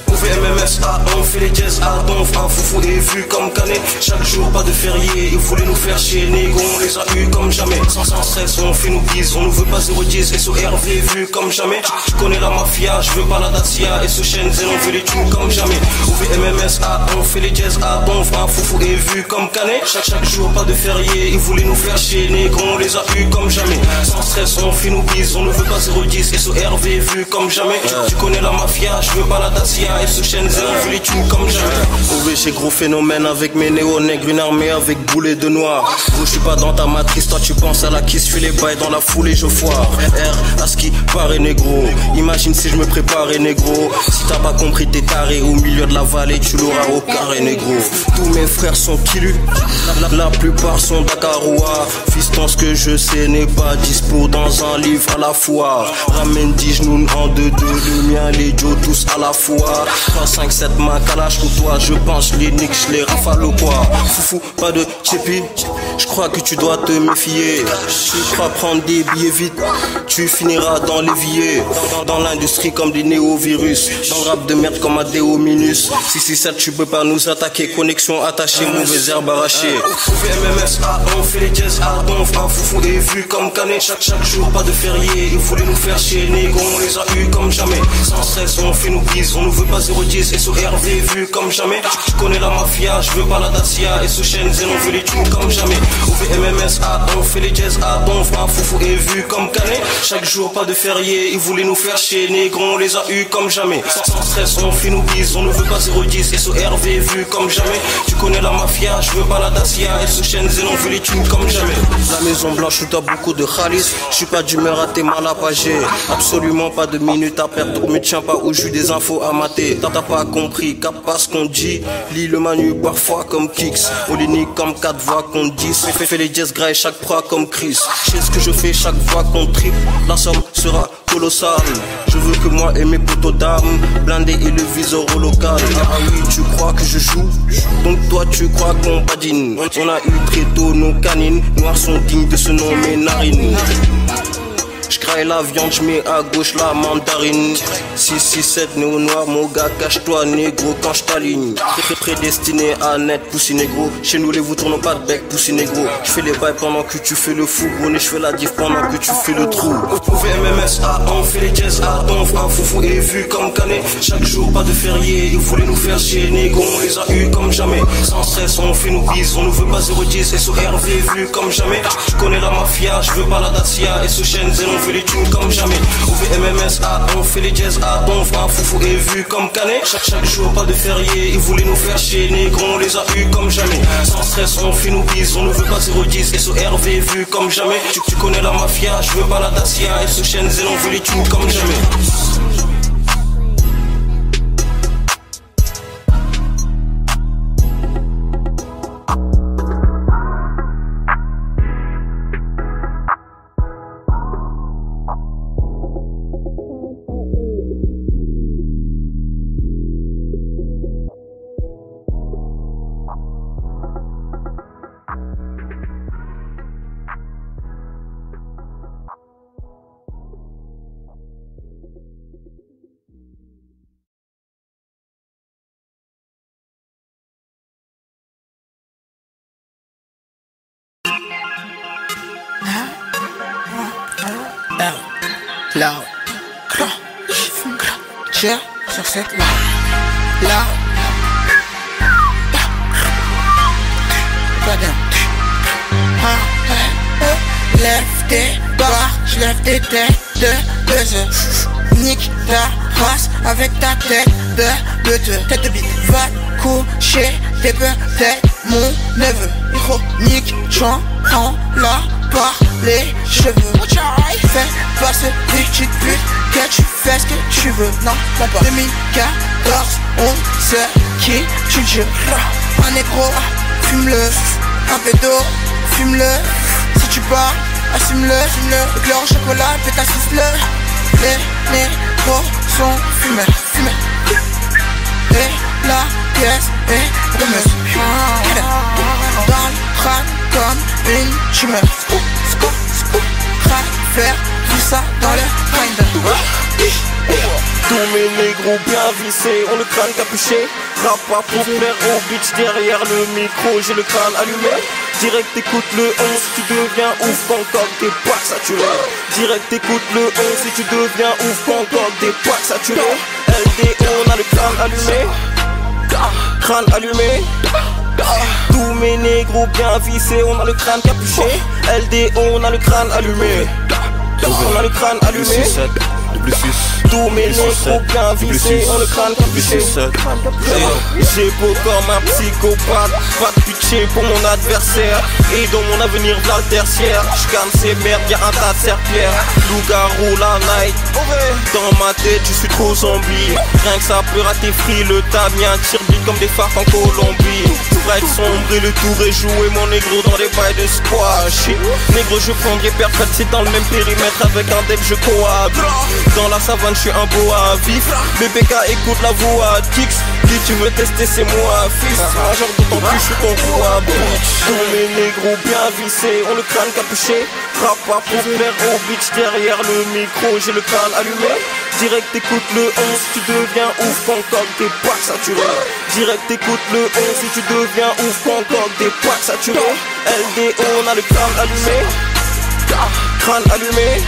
On fait MMS, on fait les jazz, donf, un foufou est vu comme Canet. Chaque jour pas de férié, ils voulaient nous faire chier, négo, on les a eu comme jamais. Sans stress, on fait nos bises, on ne veut pas 010, SORV vu comme jamais. Je connais la mafia, je veux pas la Dacia, et ce Shenzhen, on veut les tunes comme jamais. On fait MMS, on fait les jazz, donf, un foufou est vu comme Canet. Chaque jour pas de férié, ils voulaient nous faire chier, négo, on les a eu comme jamais. Sans stress, on fait nos bises, on ne veut pas 010, SORV vu comme jamais. Tu connais la mafia, je veux pas la Dacia, et ce Shenzhen, on veut les tunes comme jamais. OV chez gros phénomène avec mes néo-nègres, une armée avec boulet de noir. Gros, je suis pas dans ta matrice, toi tu penses à la kiss, fais les bails dans la foulée, je foire. R à ce qui paraît négro. Imagine si je me préparais négro. Si t'as pas compris, t'es taré au milieu de la vallée, tu l'auras au carré négro. Tous mes frères sont kilus, la plupart sont dakarois. Fiston, ce que je sais n'est pas dispo dans un livre à la fois. Ramène 10 genoux en 2-2, le mien, les Joe tous à la fois. 3, 5, 7, ma calage pour toi, je pense les nique, je les rafale ou quoi. Foufou, pas de chippy, Je crois que tu dois te méfier. Tu crois prendre des billets vite, tu finiras dans l'évier. Dans l'industrie comme des néovirus, dans le rap de merde comme Adeo Minus. 667 tu peux pas nous attaquer, connexion attachée, mauvaise herbe arrachée. MMS, on fait les jazz, on fait un foufou et vu comme Canet. Chaque jour pas de férié, ils voulaient nous faire chier. Négro on les a eu comme jamais. Sans stress on fait nos bises, on nous veut pas 010. Et sous RV vu comme jamais. Tu connais la mafia, je veux pas la Dacia. Et sous Shenzhen on veut les tunes comme jamais. On fait MMS, on fait les jazz, on fait un foufou et vu comme Canet. Chaque jour pas de férié, ils voulaient nous faire chier. Négro on les a eu comme jamais. Sans stress on fait nos bises, on nous veut pas 010. Et sous RV vu comme jamais. Tu connais la mafia, je veux pas la Dacia. Et sous Shenzhen on veut les tunes comme jamais. La Maison Blanche où t'as beaucoup de khalis. Je suis pas d'humeur à tes mal à pager. Absolument pas de minutes à perdre. Me tiens pas au jus des infos à mater. T'as pas compris, cap pas ce qu'on dit. Lis le manu parfois comme Kicks. On les nique comme 4 voix qu'on 10. Fais les jazz gras et chaque proie comme Chris. Je sais ce que je fais chaque fois qu'on triple. La somme sera colossale. Je veux que moi et mes potos d'âme blindés et le viseur au local. Ah oui, tu crois que je joue, donc toi tu crois qu'on badine. On a eu très tôt nos canines. Noirs sont dignes de ce nom, mes narines. J'craille la viande, j'mets à gauche la mandarine. 667 néo-noir, mon gars, cache-toi négro quand j't'aligne. Prédestiné à naître, poussi négro. Chez nous les vautours n'ont pas de bec, poussi négro. J'fais les bails pendant que tu fais le fou, gros nez, j'fais la diff pendant que tu fais le trou. On fait MMS, on fait les jazz, on fait un foufou et vu comme Canet. Chaque jour pas de férié, ils voulaient nous faire chier, négro, on les a eu comme jamais. Sans stress, on fait nos bises, on nous veut pas 010. Et sous RV vu comme jamais. Tu connais la mafia, je veux pas la Dacia. Et sous Shenzhen on fait les tunes comme jamais. On fait MMS, on fait les jazz, on fait un foufou et vu comme Canet. Chaque jour pas de férié, ils voulaient nous faire chier, négro, on les a eu comme jamais. Sans stress, on fait nos bises, on ne veut pas 010. Et sous RV vu comme jamais. Tu connais la mafia, je veux pas la Dacia. Et sous Shenzhen on veut les tunes comme jamais. Là, tiens sur cette là, lève tes barres, je lève tes têtes de buzz. Nique ta race avec ta tête de tête de bite. Va te coucher, t'es peut-être mon neveu. Ironique, j'en prends la par les cheveux. Fais pas ce petite pute que tu fais ce que tu veux. Non, même pas. 2014, on sait qui tu jures. Un négro, fume-le. Un pédo, fume-le. Si tu pars, assume-le. Le clair au chocolat, fais ta souffle. Les négros sont fumés. Et la pièce est remeuse. Dans le crâne comme une tumeur. Faire tout ça dans le grind. Tous mes négros bien vissés, on le crâne capuché. Rap pas populaire au bitch derrière le micro, j'ai le crâne allumé. Direct écoute le 11, tu deviens ouf, Concorde des packs saturés. Direct écoute le 11, si tu deviens ouf, Concorde des packs saturés. LDO, on a le crâne allumé. Crâne allumé. Tous mes négros bien vissés, on a le crâne capuché. LDO, on a le crâne allumé. On a le crâne allumé. Tous mes négros bien vissés, on le crâne capuché. J'ai beau comme un psychopathe, pas de pitié pour mon adversaire. Et dans mon avenir v'là le tertiaire. J'calme ces merdes, y'a un tas de serpillères. Loup-garou la night. Dans ma tête je suis trop zombie. Rien que ça peut rater free le time. Y'a un tir-beat comme des phares en Colombie. devrait être sombre et le tour est joué, mon négro, dans les bails de squash. Négro, je prendrai perfect, c'est dans le même périmètre, avec un deck je cohabite. Dans la savane, je suis un boa vif. BPK, écoute la voix Kix. Qui tu veux tester, c'est moi, fils. Major d'autant plus, je suis ton roi, bitch. Tous mes négros bien vissés, on le crâne capuché. Frappe pas pour plaire au bitch, derrière le micro, j'ai le crâne allumé. Direct écoute le 11, tu deviens ouf, Concorde des packs saturés. Direct écoute le 11, si tu deviens ouf, Concorde des packs saturés. LDO, on a le crâne allumé. Crâne allumé.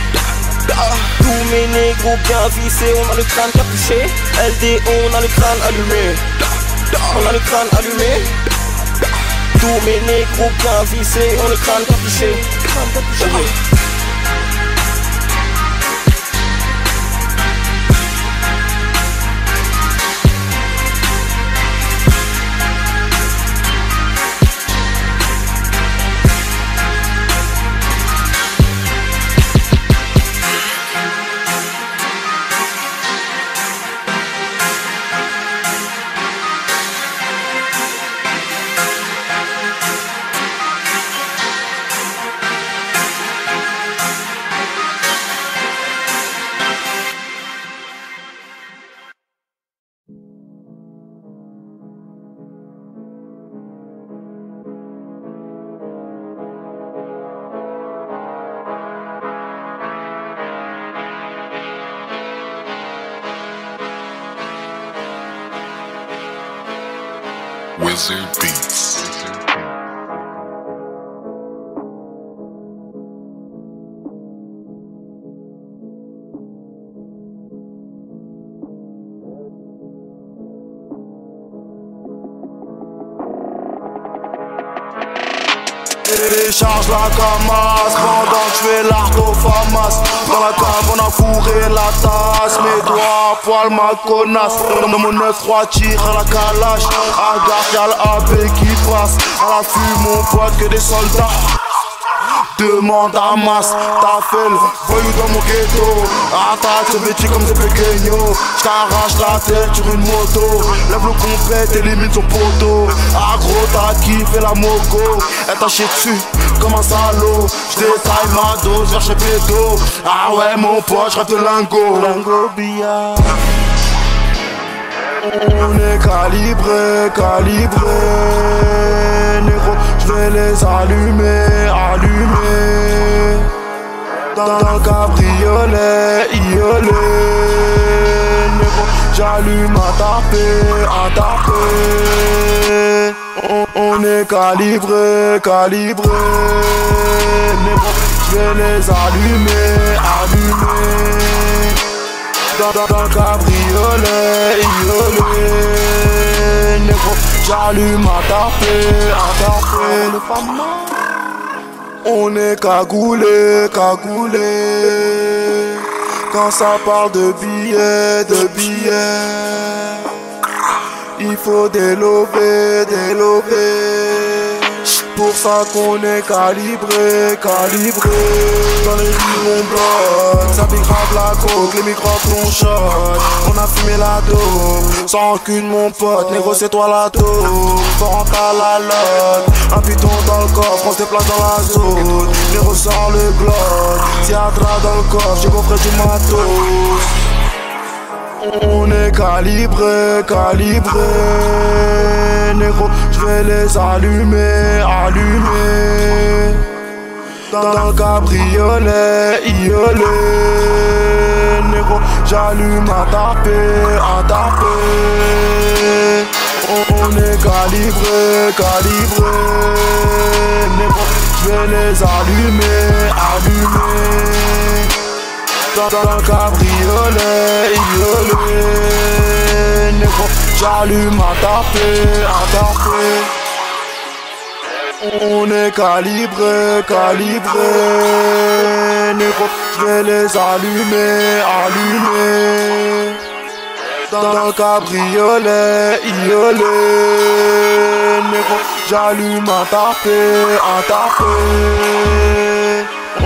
Tous mes négros bien vissés, on a le crâne capuché. LDO, on a le crâne allumé. On a le crâne allumé. Tous mes négros bien vissés, on a le crâne capuché. Crâne capuché. Wizard Beats. Télécharge la camasse pendant que je fais l'argot famas. Dans la cave on a fourré la tasse. Mes doigts à poil ma connasse. Dans mon 9-3 tire à la calache. À garde y'a l'AP qui passe. À l'affût mon pote que des soldats. Demande à masse, t'as fait le voyou dans mon ghetto. Attaque ce vêtu comme des pequeños. J't'arrache la tête sur une moto. Lève le compète, élimine son poteau. Agro t'as kiffé la mogo. Elle t'a chié dessus comme un salaud. J'détaille ma dose vers chez Pédo. Ah ouais mon pote, j'rêve de lingo. Lingo billard. On est calibré, calibré. Négro, j'vais les allumer, allumer. Dans le cabriolet, iolé. Négro, j'allume à taper. On est calibré, calibré. Négro, j'vais les allumer, allumer. Dans le cabriolet, iolé. Négro, j'allume à taper, le pas mal. On est cagoulé, cagoulé. Quand ça parle de billets, il faut délover, délover. Pour ça qu'on est calibré, calibré. Dans les rues on bloque, ça pique grave la coke, les microbes on shot. On a fumé la dope, sans rancune mon pote, négro c'est toi la taupe. Faut rentrer à la lotte, un piton dans le coffre, on se déplace dans la zone. Négro sort le glock, si y'a drap dans le coffre, j'ai coffré du matos. On est calibré, calibré. Négro, j'vais les allumer, allumer. Dans le cabriolet, iolé. Négro, j'allume à taper. On est calibré, calibré. Négro, j'vais les allumer, allumer. Dans le cabriolet, iolé. Négro, j'allume à taper. On est calibré, calibré. Négro, j'vais les allumer, allumer. Dans le cabriolet, iolé. Négro, j'allume à taper.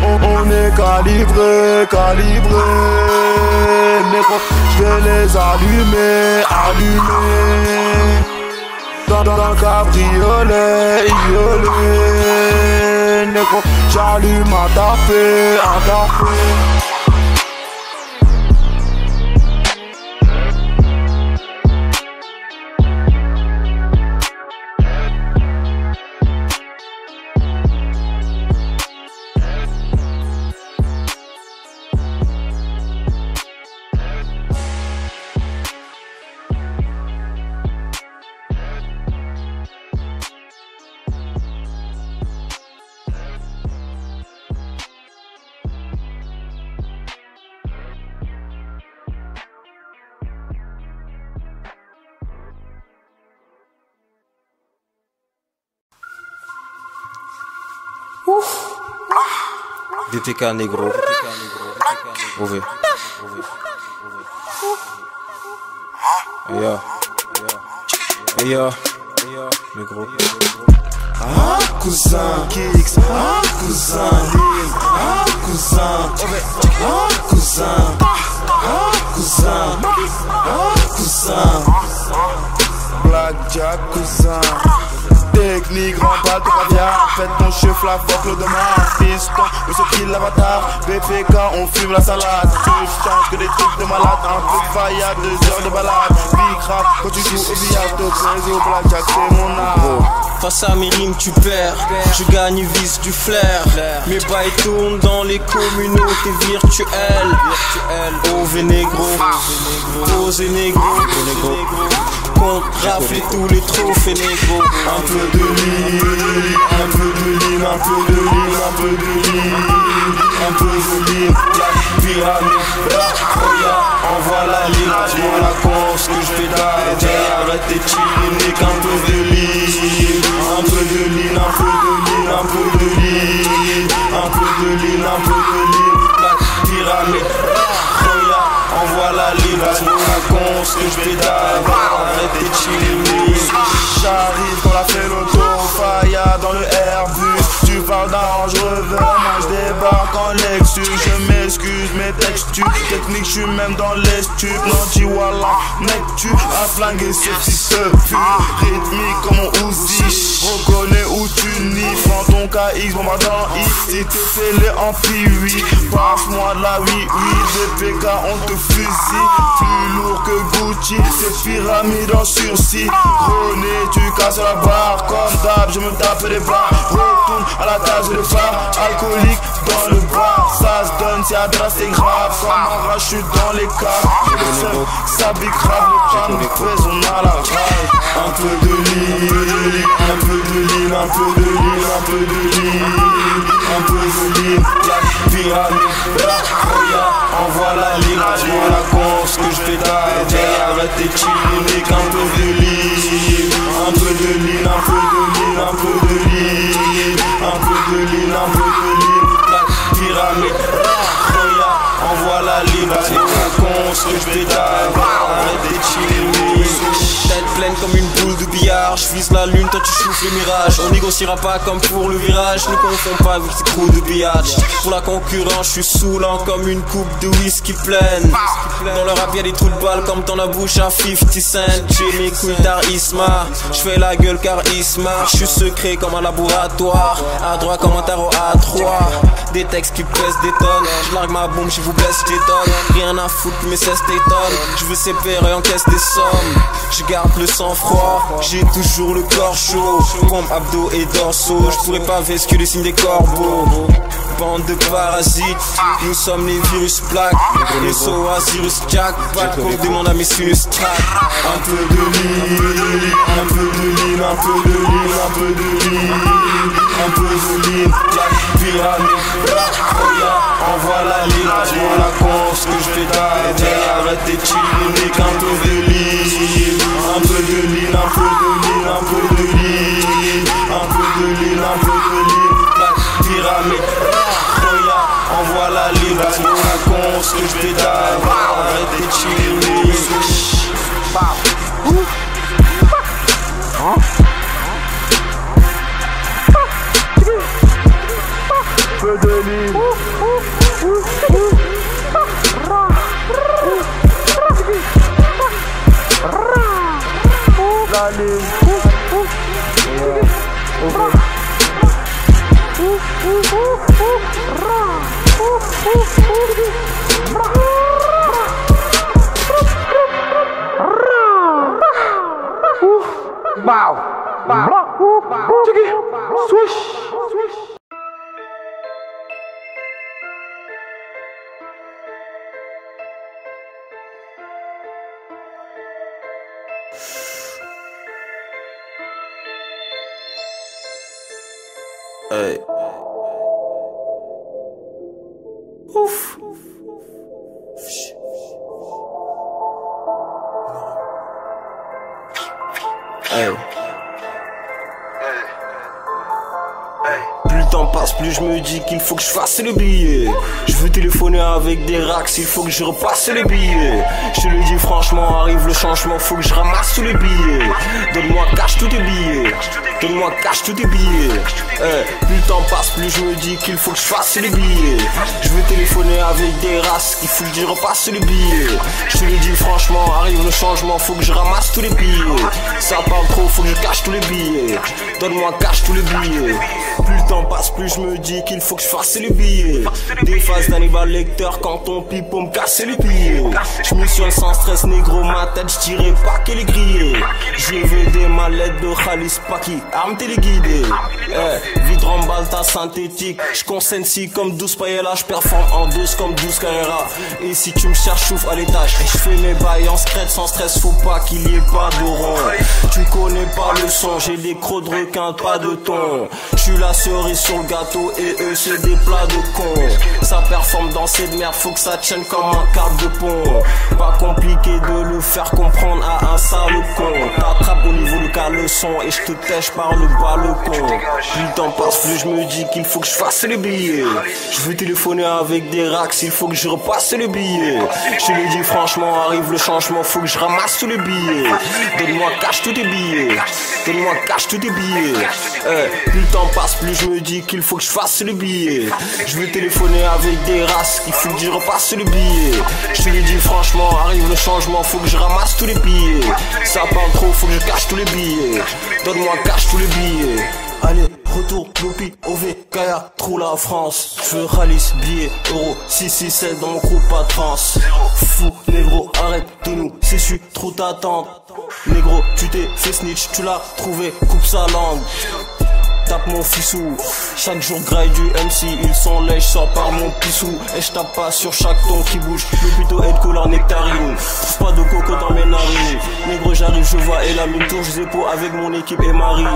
On est calibré, calibré. Négro, j'vais les allumer, allumer. Dans dans le cabriolet, iolé. Négro, j'allume un tapé, DTK négro. OV. Aïe. Négro. Ah cousin Kix, ah cousin Lim, ah cousin, ah cousin, ah cousin, ah cousin, Blackjack cousin. Technique, rempart tout caviar. Faites ton chef la fuck le demain. Piston, le kill l'avatar. BPK, on fume la salade. Substance que des trucs de malade. Un peu de faillade, 2 heures de balade. Big rap, quand tu joues au billard. Au réseau, Blackjack, c'est mon art. Face à mes rimes tu perds, je gagne vise du flair. Mes bails tournent dans les communautés virtuelles. OV négro, posé négro, compte rafler tous les trophées négro. Un peu de ligne, un peu de ligne, un peu de ligne, un peu de ligne, un peu de ligne. La pyramide, Roya, envoie la ligne. Moi la course que je pédale, arrête tes chimiques. Un peu de ligne, un peu de ligne, un peu de ligne, un peu de ligne, un peu de ligne, un peu de ligne. La pyramide, Roya, envoie la ligne. Moi la course que je pédale, arrête tes chimiques. J'arrive dans la féloto, Faya dans le Airbus. Tu parles d'argent, je reviens, moi je débarque en Lexus. Je m'excuse, mes textures techniques, je suis même dans les stupes. Non, dis voilà, mec, tu as flingué ce fils de pute. Rythmique comme mon Uzi, reconnais où tu nies. Prends ton KX, bon bah dans X, si t'es fêlé en P8. Passe-moi de la 8-8, BPK, on te fusille. Plus lourd que Gucci, c'est pyramide en sursis. René, tu casses la barre, comme d'hab, je me tape les barres. Retourne à la case de phare, alcoolique dans le bar. Ça se donne, c'est adresse, c'est grave. Comme un rage, je suis dans les caves. Ça bicrave, le crâne me pèse, on a la rage. Un peu de ligne, un peu de ligne, un peu de ligne, un peu de ligne, un peu de ligne. La pyramide, Roya, envoie la ligne. Moi la course que je pédale, arrête tes chimiques. Un peu de ligne, un peu de ligne, un peu de ligne, un peu de ligne, un peu de ligne, un peu de ligne. La pyramide, Roya, envoie la ligne. Moi la course que je pédale, arrête tes chimiques. Tête pleine comme une boule de billard. Je vise la lune, toi tu souffles le mirage. On négociera pas comme pour le virage. Ne confond pas avec ces crews de billard. Pour la concurrence, je suis saoulant comme une coupe de whisky pleine. Dans le rap y'a des trous de balles comme dans la bouche à 50 cents. J'ai mes couilles d'Arisma, je fais la gueule car Isma. Je suis secret comme un laboratoire, à droite comme un tarot à 3. Des textes qui pèsent des tonnes. Je largue ma bombe, je vous blesse des tonnes. Rien à foutre, mes 16 tonnes. Je veux séparer et encaisse des sommes. Je garde le sang-froid, j'ai toujours le corps chaud. Pompe, abdos et dorsaux, je pourrais pas vestir les signes des corbeaux. Bande de parasites, nous sommes les virus plaques. Les Soazirus Jack, pas de cours, demande à mes sinus track. Un peu de ligne, un peu de ligne, un peu de ligne, un peu de ligne, un peu de ligne. La pyramide, Roya, envoie la ligne. Moi la course que je pédale, arrête tes chimiques. Un peu de ligne, un peu de ligne, un peu de ligne, un peu de ligne, un peu de ligne, un peu de ligne. La pyramide, Roya, envoie la ligne. Moi la course que je pédale, arrête tes chimiques. Peu de ligne. La ligne. Bow. Chiki. Swish. Hey. Ouf. Hey. Plus le temps passe, plus je me dis qu'il faut que je fasse le billet. Je veux téléphoner avec des racks, il faut que je repasse les billets. Je te le dis franchement, arrive le changement, faut que je ramasse tous les billets. Donne-moi cash tous tes billets. Donne-moi cash tous tes billets. Plus le temps passe, plus je me dis qu'il faut que je fasse les billets. Je veux téléphoner avec des races, il faut que je repasse les billets. Je te le dis franchement, arrive le changement, faut que je ramasse tous les billets. Ça parle trop, faut que je cache tous les billets. Donne-moi cash tous les billets. Plus le temps passe, plus je me dis qu'il faut que je fasse les billets. Des phases d'animal lecteur quand on pipe pour me casser les pieds. Je missionne sans stress, négro, ma tête, je dirais pas qu'elle est grillée. Je veux des mallettes de Khalis Paki, arme téléguidée. Vite remballe ta synthétique, je consenne si comme 12 paella, je performe en 12 comme 12 Carrera. Et si tu me cherches, j'ouvre à l'étage. Je fais mes bails en secret, sans stress, faut pas qu'il y ait pas de rond. Tu connais pas le son, j'ai des crocs de requin, pas de ton. Je suis la cerise sur le gâteau et eux c'est des plats de cons. Ça performe dans cette merde, faut que ça tienne comme un câble de pont. Pas compliqué de le faire comprendre à un sale con. T'attrapes au niveau du caleçon et je te tèche par le balcon. Plus le temps passe, plus je me dis qu'il faut que je fasse les billets. Je veux téléphoner avec des racks, il faut que je repasse les billets. Je te le dis franchement, arrive le changement, faut que je ramasse tous les billets. Donne-moi cash tous tes billets. Donne-moi cash tous tes billets. Plus le temps passe, plus je me dis qu'il faut que je fasse les billets. Je veux téléphoner avec des races, il faut que je repasse les billets. Je te le dis franchement, arrive le changement, faut que je ramasse tous les billets. Ça parle trop, faut que je cache tous les billets. Donne-moi cash tous les billets. Allez, retour, Lopi, OV, Kaya, trou la France. Je veux Khalis, billets, euro, 667 dans mon groupe pas trans. Fou, négro, arrête de nous, c'est su, trop t'attendre. Négro, tu t'es fait snitch, tu l'as trouvé, coupe sa langue. Tape mon fissou, chaque jour graille du MC, ils sont laids, sors par mon pissou. Et je tape pas sur chaque ton qui bouge, le plutôt aide couleur nectarine. Trouve pas de coco dans mes narines. Négro j'arrive, je vois et la mine tour, je épaule avec mon équipe et Marie.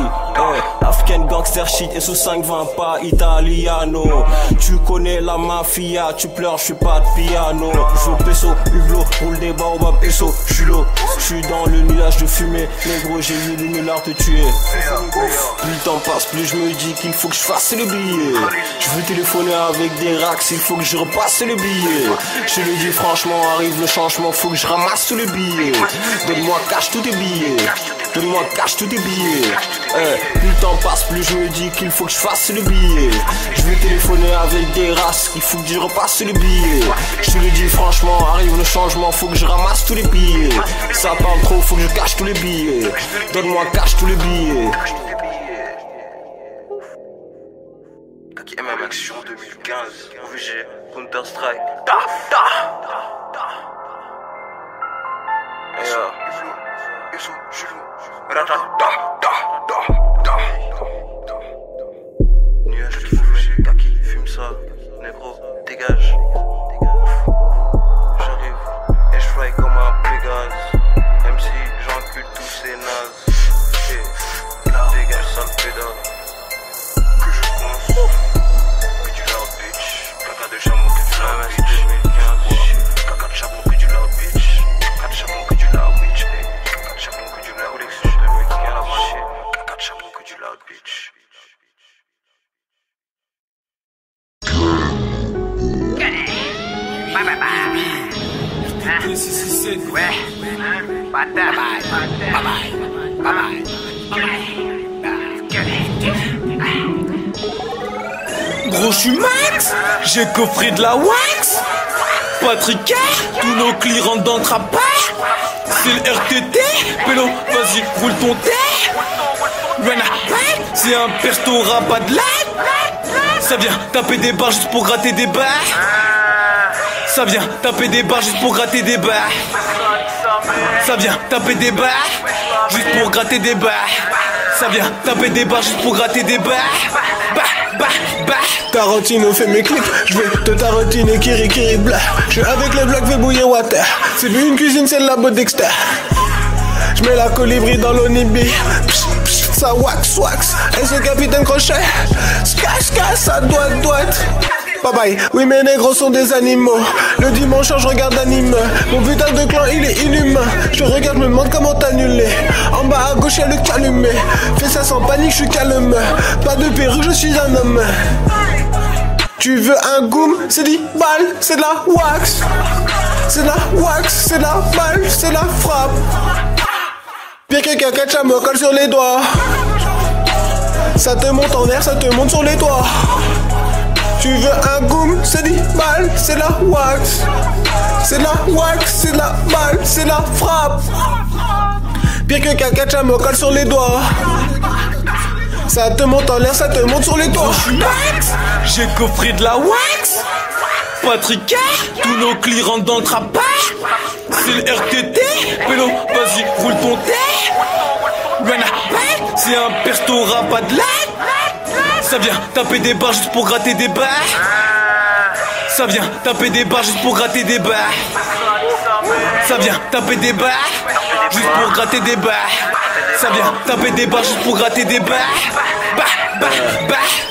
African gangster shit et sous 5-20 pas italiano. Tu connais la mafia, tu pleures, je suis pas de piano. Je veux peso, hublot, roule des baobab, eso, j'suis l'eau. J'suis dans le nuage de fumée, négro j'ai vu les milliards te tuer. Plus le temps passe, plus je me dis qu'il faut que je fasse les billets. Je veux téléphoner avec des racks, il faut que je repasse les billets. Je te le dis franchement, arrive le changement, faut que je ramasse tous les billets. Donne-moi cash tous tes billets. Donne-moi cash tous tes billets. Plus le temps passe, plus je me dis qu'il faut que je fasse les billets. Je veux téléphoner avec des races, il faut que je repasse les billets. Je te le dis franchement, arrive le changement, faut que je ramasse tous les billets. Ça parle trop, faut que je cache tous les billets. Donne-moi cash tous les billets. Kaki MM Action 2015, OVG, Counter Strike. Nuage qui fume, Kaki fume ça, négro, dégage. J'arrive et je fly comme un Pégase. MC, j'encule tous ces nazes. Dégage, sale pédale. Que je pense. Que du loud bitch. Caca de chameau, que du loud bitch. 2015. Caca de chameau, que du loud bitch. Caca de chameau, que du loud bitch. Caca de chameau, que du loud collection 2015. Caca de chameau, que du loud bitch. Ouais, bye bye. Gros, je suis Max, j'ai coffré de la wax. Patrick, tous nos clients rentrent dans le trapage. C'est le RTT, pélo, vas-y, roule ton thé. Rien à faire, c'est un persto rabat de live. Ça vient taper des barres juste pour gratter des barres. Ça vient taper des barres juste pour gratter des barres. Ça vient taper des barres juste pour gratter des barres. Ça vient taper des barres juste pour gratter des barres. Tarantino fait mes clips, je vais te tarotiner kiri kiri blah. Je suis avec les blocs, fais bouillir water. C'est plus une cuisine, c'est le labo Dexter. Je mets la colibri dans l'onibi. Ça wax wax. Et ce capitaine crochet. Ska ça doite. Bye bye, oui mes négros sont des animaux. Le dimanche je regarde anime. Mon putain de clan il est inhumain. Je regarde, me demande comment t'annuler. En bas à gauche y'a le calumet. Fais ça sans panique, je suis calme. Pas de perruque, je suis un homme. Tu veux un goum, c'est 10 balles, c'est de la wax. C'est de la wax, c'est de la balle, c'est de la frappe. Pire que caca, ça me colle sur les doigts. Ça te monte en air, ça te monte sur les doigts. Tu veux un goum, c'est 10 balles, c'est de la wax. C'est de la wax, c'est de la balle, c'est de la frappe. Pire que caca, ça me colle sur les doigts. Ça te monte en l'air, ça te monte sur les doigts. J'ai coffré de la wax. Patrick, tous nos clients rentrent dans le trapage. C'est le RTT, Pélo, vas-y, roule ton thé. C'est un persto-rap, pas de laine. Ça vient taper des barres juste pour gratter des barres. Ça vient taper des barres juste pour gratter des barres. Ça vient taper des barres juste pour gratter des barres. Ça vient taper des barres juste pour gratter des barres.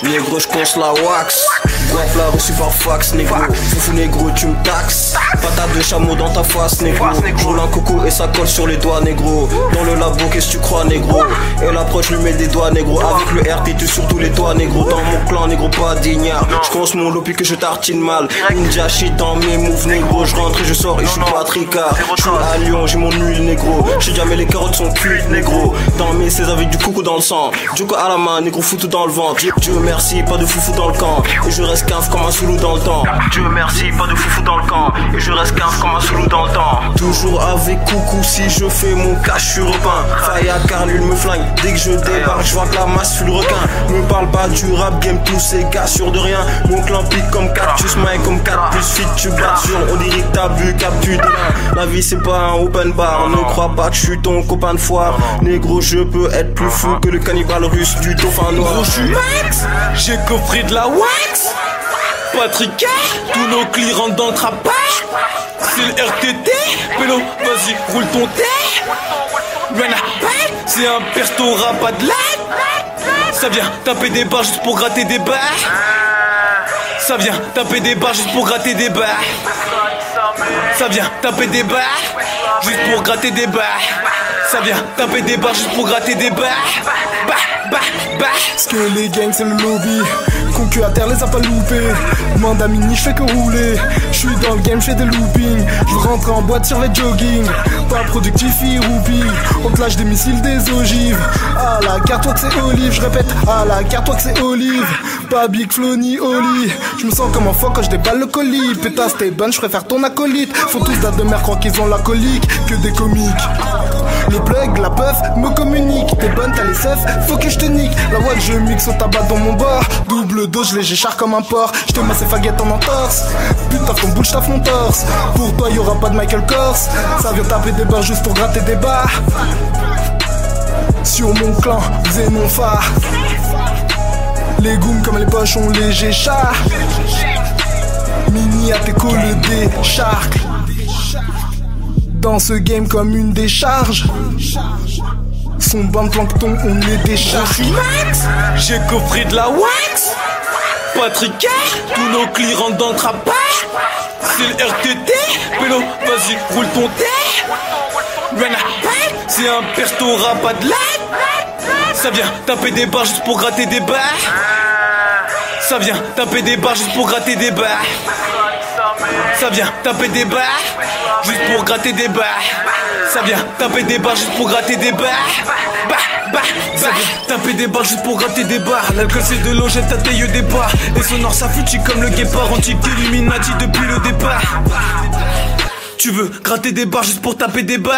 Négro, j'conce la wax. Guap la reçu par fax, négro. Foufou négro, tu me taxes. Patate de chameau dans ta face, négro. J'roule un coco et ça colle sur les doigts, négro. Dans le labo, qu'est-ce que tu crois, négro? Et l'approche lui met des doigts, négro. Avec le RT, tu sur tous les toits, négro. Dans mon clan, négro, pas d'ignard. J'conce mon lopi que je tartine mal. Ninja shit dans mes moves, négro. J'rentre et je sors et j'suis pas tricard. J'suis à Lyon, j'ai mon huile, négro. J'sais jamais les carottes sont cuites, négro. Dans mes 16 avec du coucou dans le sang. Djoko à la main, négro, foutu dans le ventre. Dieu merci, pas de foufou dans le camp. Et je reste cave comme un soulou dans le temps. Dieu merci, pas de foufou dans le camp. Et je reste cave comme un soulou dans le temps. Toujours avec coucou, si je fais mon cash, je suis repeint. Faille à car lui me flingue. Dès que je débarque, je vois que la masse fut le requin. Me parle pas du rap game, tous ces gars sûrs de rien. Mon clan pique comme cactus, maille comme 4 plus fit, tu bats sur. On dirait que t'as bu, captu de l'un. La vie c'est pas un open bar. Ne crois pas que je suis ton copain de foire. Négro, je peux être plus fou que le cannibale russe du dauphin noir. Gros, je suis Max, j'ai coffré de la wax. Patrick, tous nos clients rentrent dans le trapage. C'est le RTT, Pélo, vas-y, roule ton thé. C'est un persto-rap, pas de laine. Ça vient taper des barres juste pour gratter des barres. Ça vient taper des barres juste pour gratter des barres. Ça vient taper des barres juste pour gratter des barres. Ça vient taper des barres juste pour gratter des barres. Parce que les gangs c'est le lobby. Concu à terre les a pas loupés. Demande à Mini, j'fais que rouler. J'suis dans le game, j'fais des loopings. J'rentre en boîte, surveille jogging. Pas productif, roupi. On te lâche des missiles, des ogives. À la carte, toi que c'est Olive. J'répète, à la carte, toi que c'est Olive. Pas Big Flo ni Oli. J'me sens comme un foie quand j'déballe le colis. Pétasse, t'es bonne, j'préfère ton acolyte. Faut tous dates de merde, croient qu'ils ont la colique. Que des comiques. Le plug, la puff, me communique. T'es bonne, t'as les seufs, faut que je te nique. La voix que je mixe au tabac dans mon bar. Double dose, je les j'écharpe comme un porc. J'te masse et faguette en entorse. Putain, ton boule, j'taffe mon torse. Pour toi, y'aura pas de Michael Kors. Ça vient taper des barres juste pour gratter des barres. Sur mon clan, Zénon phare. Les goums comme les poches, on les j'écharpe. Mini à tes coups, des charcles. Dans ce game comme une décharge. Son banc plancton, on est des charges. Max, j'ai coffré de la wax. Patrick, tous nos clients rentrent dans le trapage. C'est le RTT, Pélo, vas-y, roule ton thé. C'est un persto-rap, pas de laine. Ça vient taper des barres juste pour gratter des barres. Ça vient taper des barres juste pour gratter des barres. Ça vient taper des barres juste pour gratter des barres. Ça vient taper des barres juste pour gratter des barres. Ça vient taper des barres juste pour gratter des barres. L'alcool c'est de l'eau, jette ta taille des barres. Les sonores ça fluctue comme le guépard. Antique Illuminati depuis le départ. Tu veux gratter des barres juste pour taper des barres.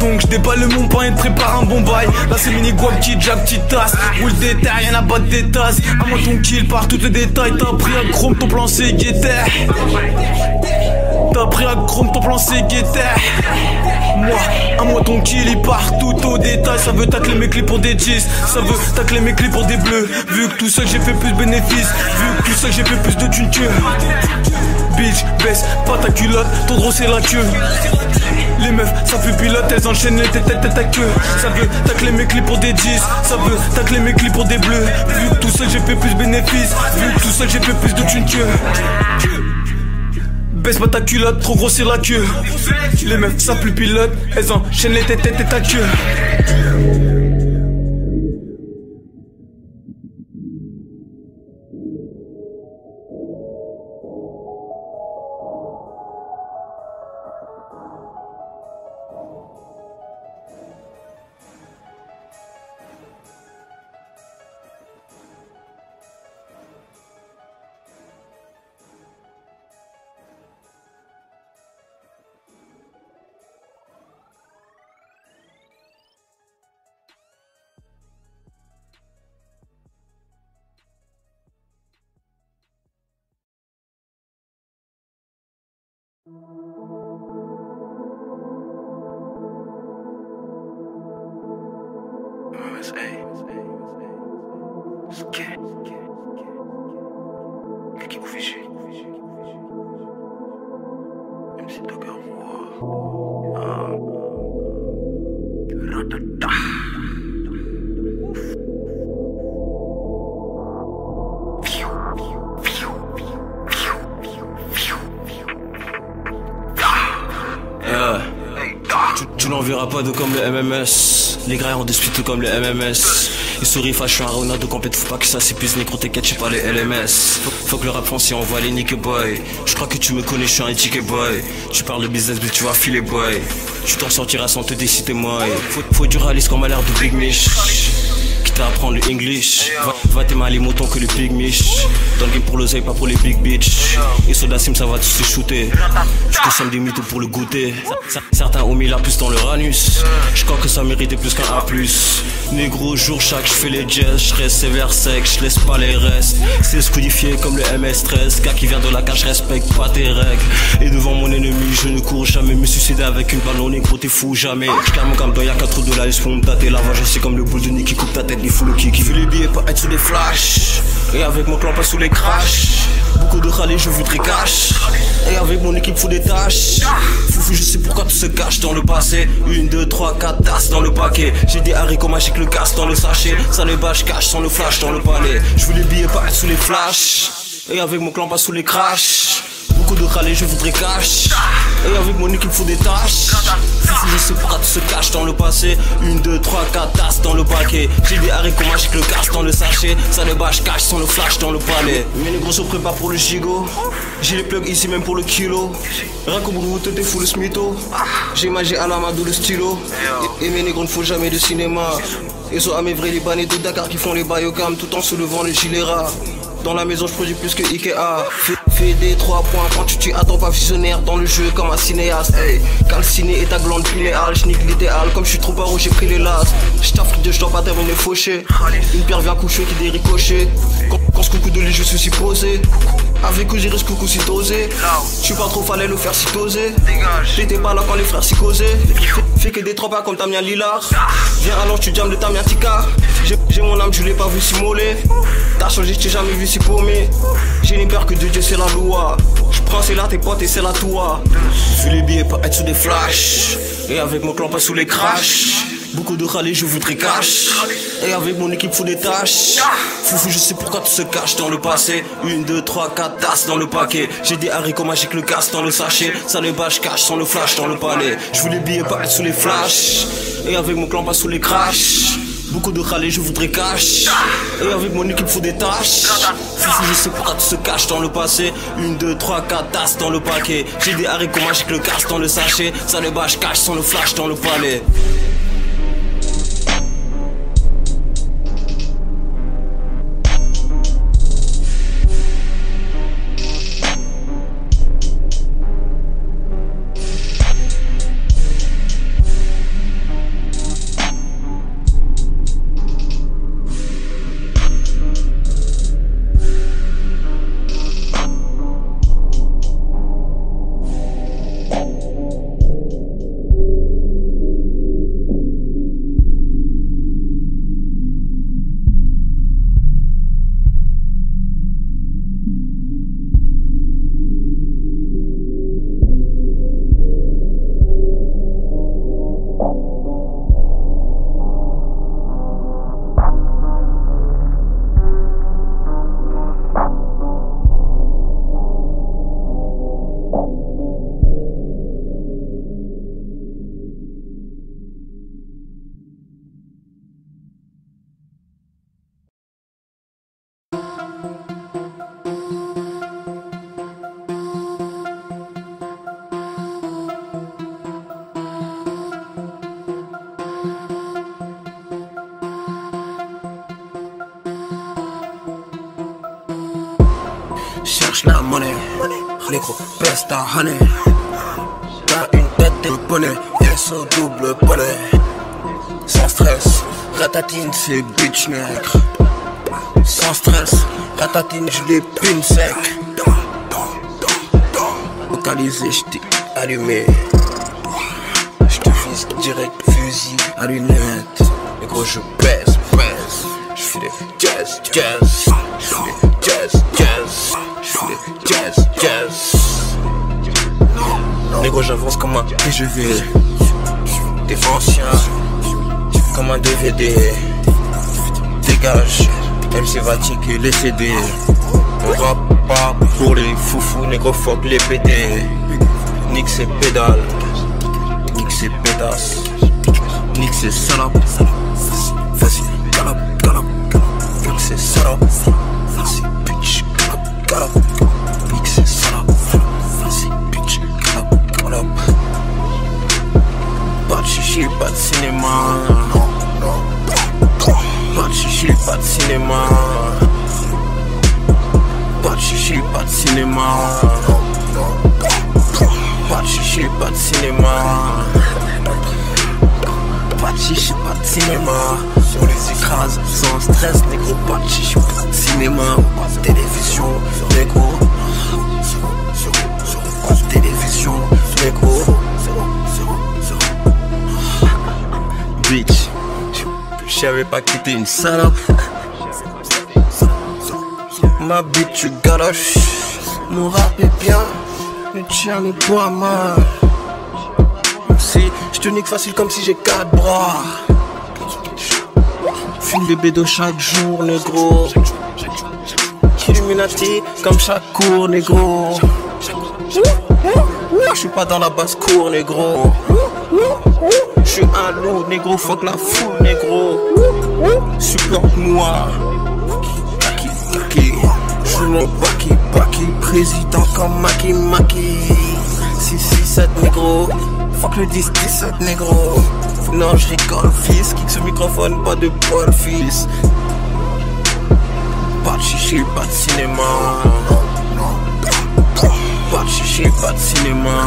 Donc je déballe le monde pour et prépare un bon bail. Là c'est mini guap, petit jack, petite tasse. Roule des terres, y'en a pas des tasses. À moi ton kill par tous les détails. T'as pris un chrome, ton plan c'est guetteur. T'as pris un chrome, ton plan c'est guetteur. Moi, à moi ton kill il part tout au détail. Ça veut tacler mes clés pour des 10. Ça veut tacler mes clés pour des bleus. Vu que tout seul j'ai fait plus de bénéfices. Vu que tout seul j'ai fait plus de thunes que bitch, baisse pas ta culotte, ton gros c'est la queue. Les meufs, ça fait pilote, elles enchaînent les têtes à queue. Ça veut tacler mes clés pour des 10. Ça veut tacler mes clés pour des bleus. Vu que tout seul j'ai fait plus de bénéfices. Vu que tout seul j'ai fait plus de thunes que baisse pas ta culotte, trop gros c'est la queue. Les meufs, ça plus pilote, elles enchaînent les têtes à queue. Tu n'en verras pas de comme le MMS. Les gars ont des splits comme le MMS. Ils sourient fâchent, je suis un renard de compète, faut pas que ça s'épuise, négro t'inquiète, j'sais pas les LMS. Faut que le rap français envoie les nick boy. Je crois que tu me connais, je suis un ticket boy. Tu parles de business, mais tu vas filer boy. Tu t'en sortiras sans te décider moi. Faut du ralice comme a l'air de Big Mish. Quitte à apprendre le English. Va t'aimer les moutons que le Big Mish. Dans le game pour l'oseille, pas pour les big bitch. Et sur la sim ça va tous se shooter. Je te sème des mythos pour le goûter. Certains ont mis la puce dans leur anus. Je crois que ça méritait plus qu'un A+. Négro jour chaque je fais les jazz. Je reste sévère sec, je laisse pas les restes. C'est scodifié comme le MS13. Gars qui vient de la cage, respecte pas tes règles. Et devant mon ennemi je ne cours jamais. Me suicider avec une balle, non négro t'es fou jamais. J'clame comme dans y'a 4 de la laisse pour tâter. La vache je sais comme le boule de nez qui coupe ta tête. Les fous le kick, qui fait les billets pas être sous les flashs. Et avec mon clan pas sous les crashs. Beaucoup de râler je voudrais cash. Et avec mon équipe faut des tâches. Foufou je sais pourquoi tout se cache dans le passé. 1, 2, 3, 4 tasses dans le paquet. J'ai des haricots magiques le casse dans le sachet. Ça les bâche cache sans le flash dans le palais. Je veux les billets pas être sous les flashs. Et avec mon clan pas sous les crashs. Beaucoup de râler je voudrais cash. Et avec mon équipe faut des tâches. Foufou je sais pourquoi tout se cache dans le passé. 1, 2, 3, 4 tasses dans le paquet. J'ai des haricots magiques le casse dans le sachet. Ça les bâche cache sans le flash dans le palais. Mais les gros se préparent pour le gigot. J'ai les plugs ici même pour le kilo. Racobrou te défoule le smito. J'ai magé à la main de le stylo. Et mes négros ne faut jamais de cinéma. Ils sont à mes vrais libanais de Dakar qui font les biocams tout en soulevant le gilet ras. Dans la maison je produis plus que Ikea. Fais des 3 points quand tu tues, attends pas visionnaire dans le jeu comme un cinéaste. Hey, calciné et ta glande pinéale, j'nique l'idéal. Comme je suis trop barreau j'ai pris les lasses. J't'affrique de j'dois pas terminer fauché. Une pierre vient coucher qui déricocher. Quand ce coucou de lit je suis si posé. Avec eux j'ai risque coucou si tosé. J'suis pas trop fallait le faire si tosé. J'étais pas là quand les frères s'y causaient. Fais que des 3 pas comme Damien Lillard. Viens allons tu diam de Damien Tika. J'ai mon âme je l'ai pas vu si mollet. T'as changé j't'ai jamais vu si paumé. J'ai ni peur que de Dieu c'est la loi. J'prends c'est là tes potes et c'est la toi. Vu les billets pas être sous des flashs. Et avec mon clan pas sous les crashs. Beaucoup de râler je voudrais cash. Et avec mon équipe faut des tâches. Foufou je sais pourquoi tout se cache dans le passé. 1, 2, 3, 4 tasses dans le paquet. J'ai des haricots magiques le casse dans le sachet. Ça les bâche cache sans le flash dans le palais. Je veux les billets pas être sous les flashs. Et avec mon clan pas sous les crashs. Beaucoup de râler je voudrais cash. Et avec mon équipe faut des tâches. Foufou je sais pourquoi tout se cache dans le passé. 1, 2, 3, 4 tasses dans le paquet. J'ai des haricots magiques le casse dans le sachet. Ça les bâche cache sans le flash dans le palais. cherche la monnaie. Négro, peste ta honey. T'as une tête de bonnet, yes au double bonnet. Sans stress, ratatine c'est bitch nègre. Sans stress, ratatine je les pine sec. Localisé, j't'ai allumé. J'te vise direct, fusil à lunettes. Négro je baisse. J'fais des jazz. J'fais des jazz. Négro j'avance comme un TGV. T'es ancien comme un DVD. Dégage, MC va checker les CD. On va pas pour les foufous, négro fuck les PD. Nique ses pédales, nique ses pétasses, nique ses salopes. Vas-y, galope. Nique ses salopes. Vas-y, bitch, galope. Nique ses salopes. Vas-y, bitch, galope. Pas de chichi, pas de cinéma. Pas de chichi, pas de cinéma. Pas de chichi, pas de cinéma. Pas de chichi, pas de cinéma. Pas de chichi, pas de cinéma. On les écrase sans stress, négro. Pas de chichi, pas de cinéma. Pas de télévision, négro. Pas de télévision, négro. Bitch, je savais pas que t'étais une salope. Ma bitch, tu galoches. Mon rap est bien, le tien n'est pas mal. Si, je te nique facile comme si j'ai 4 bras. Fume bébé de chaque jour, négro. Illuminati comme chaque cour, négro. Je suis pas dans la basse-cour, négro. Je suis un loup, négro, fuck la foule, négro. Supporte-moi. Je suis mon Baki, président comme Maki. 667 négro, fuck le 10-17 négro. Non je rigole fils, kick ce microphone, pas de poil fils. Pas de chichi, pas de cinéma. Pas de chichi, pas de cinéma.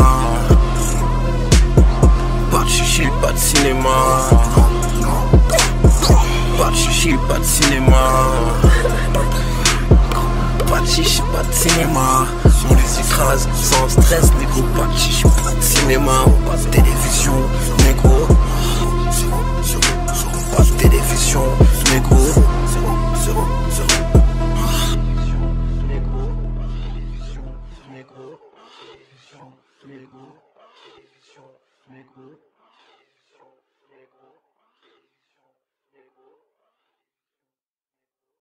Pas de chichi, pas de cinéma. Pas de chichi, pas de cinéma. Pas de chichi, pas de cinéma. On les écrase sans stress, négro. Pas de chichi, pas de cinéma. Pas de télévision, négro. Pas de télévision, négro. Négro.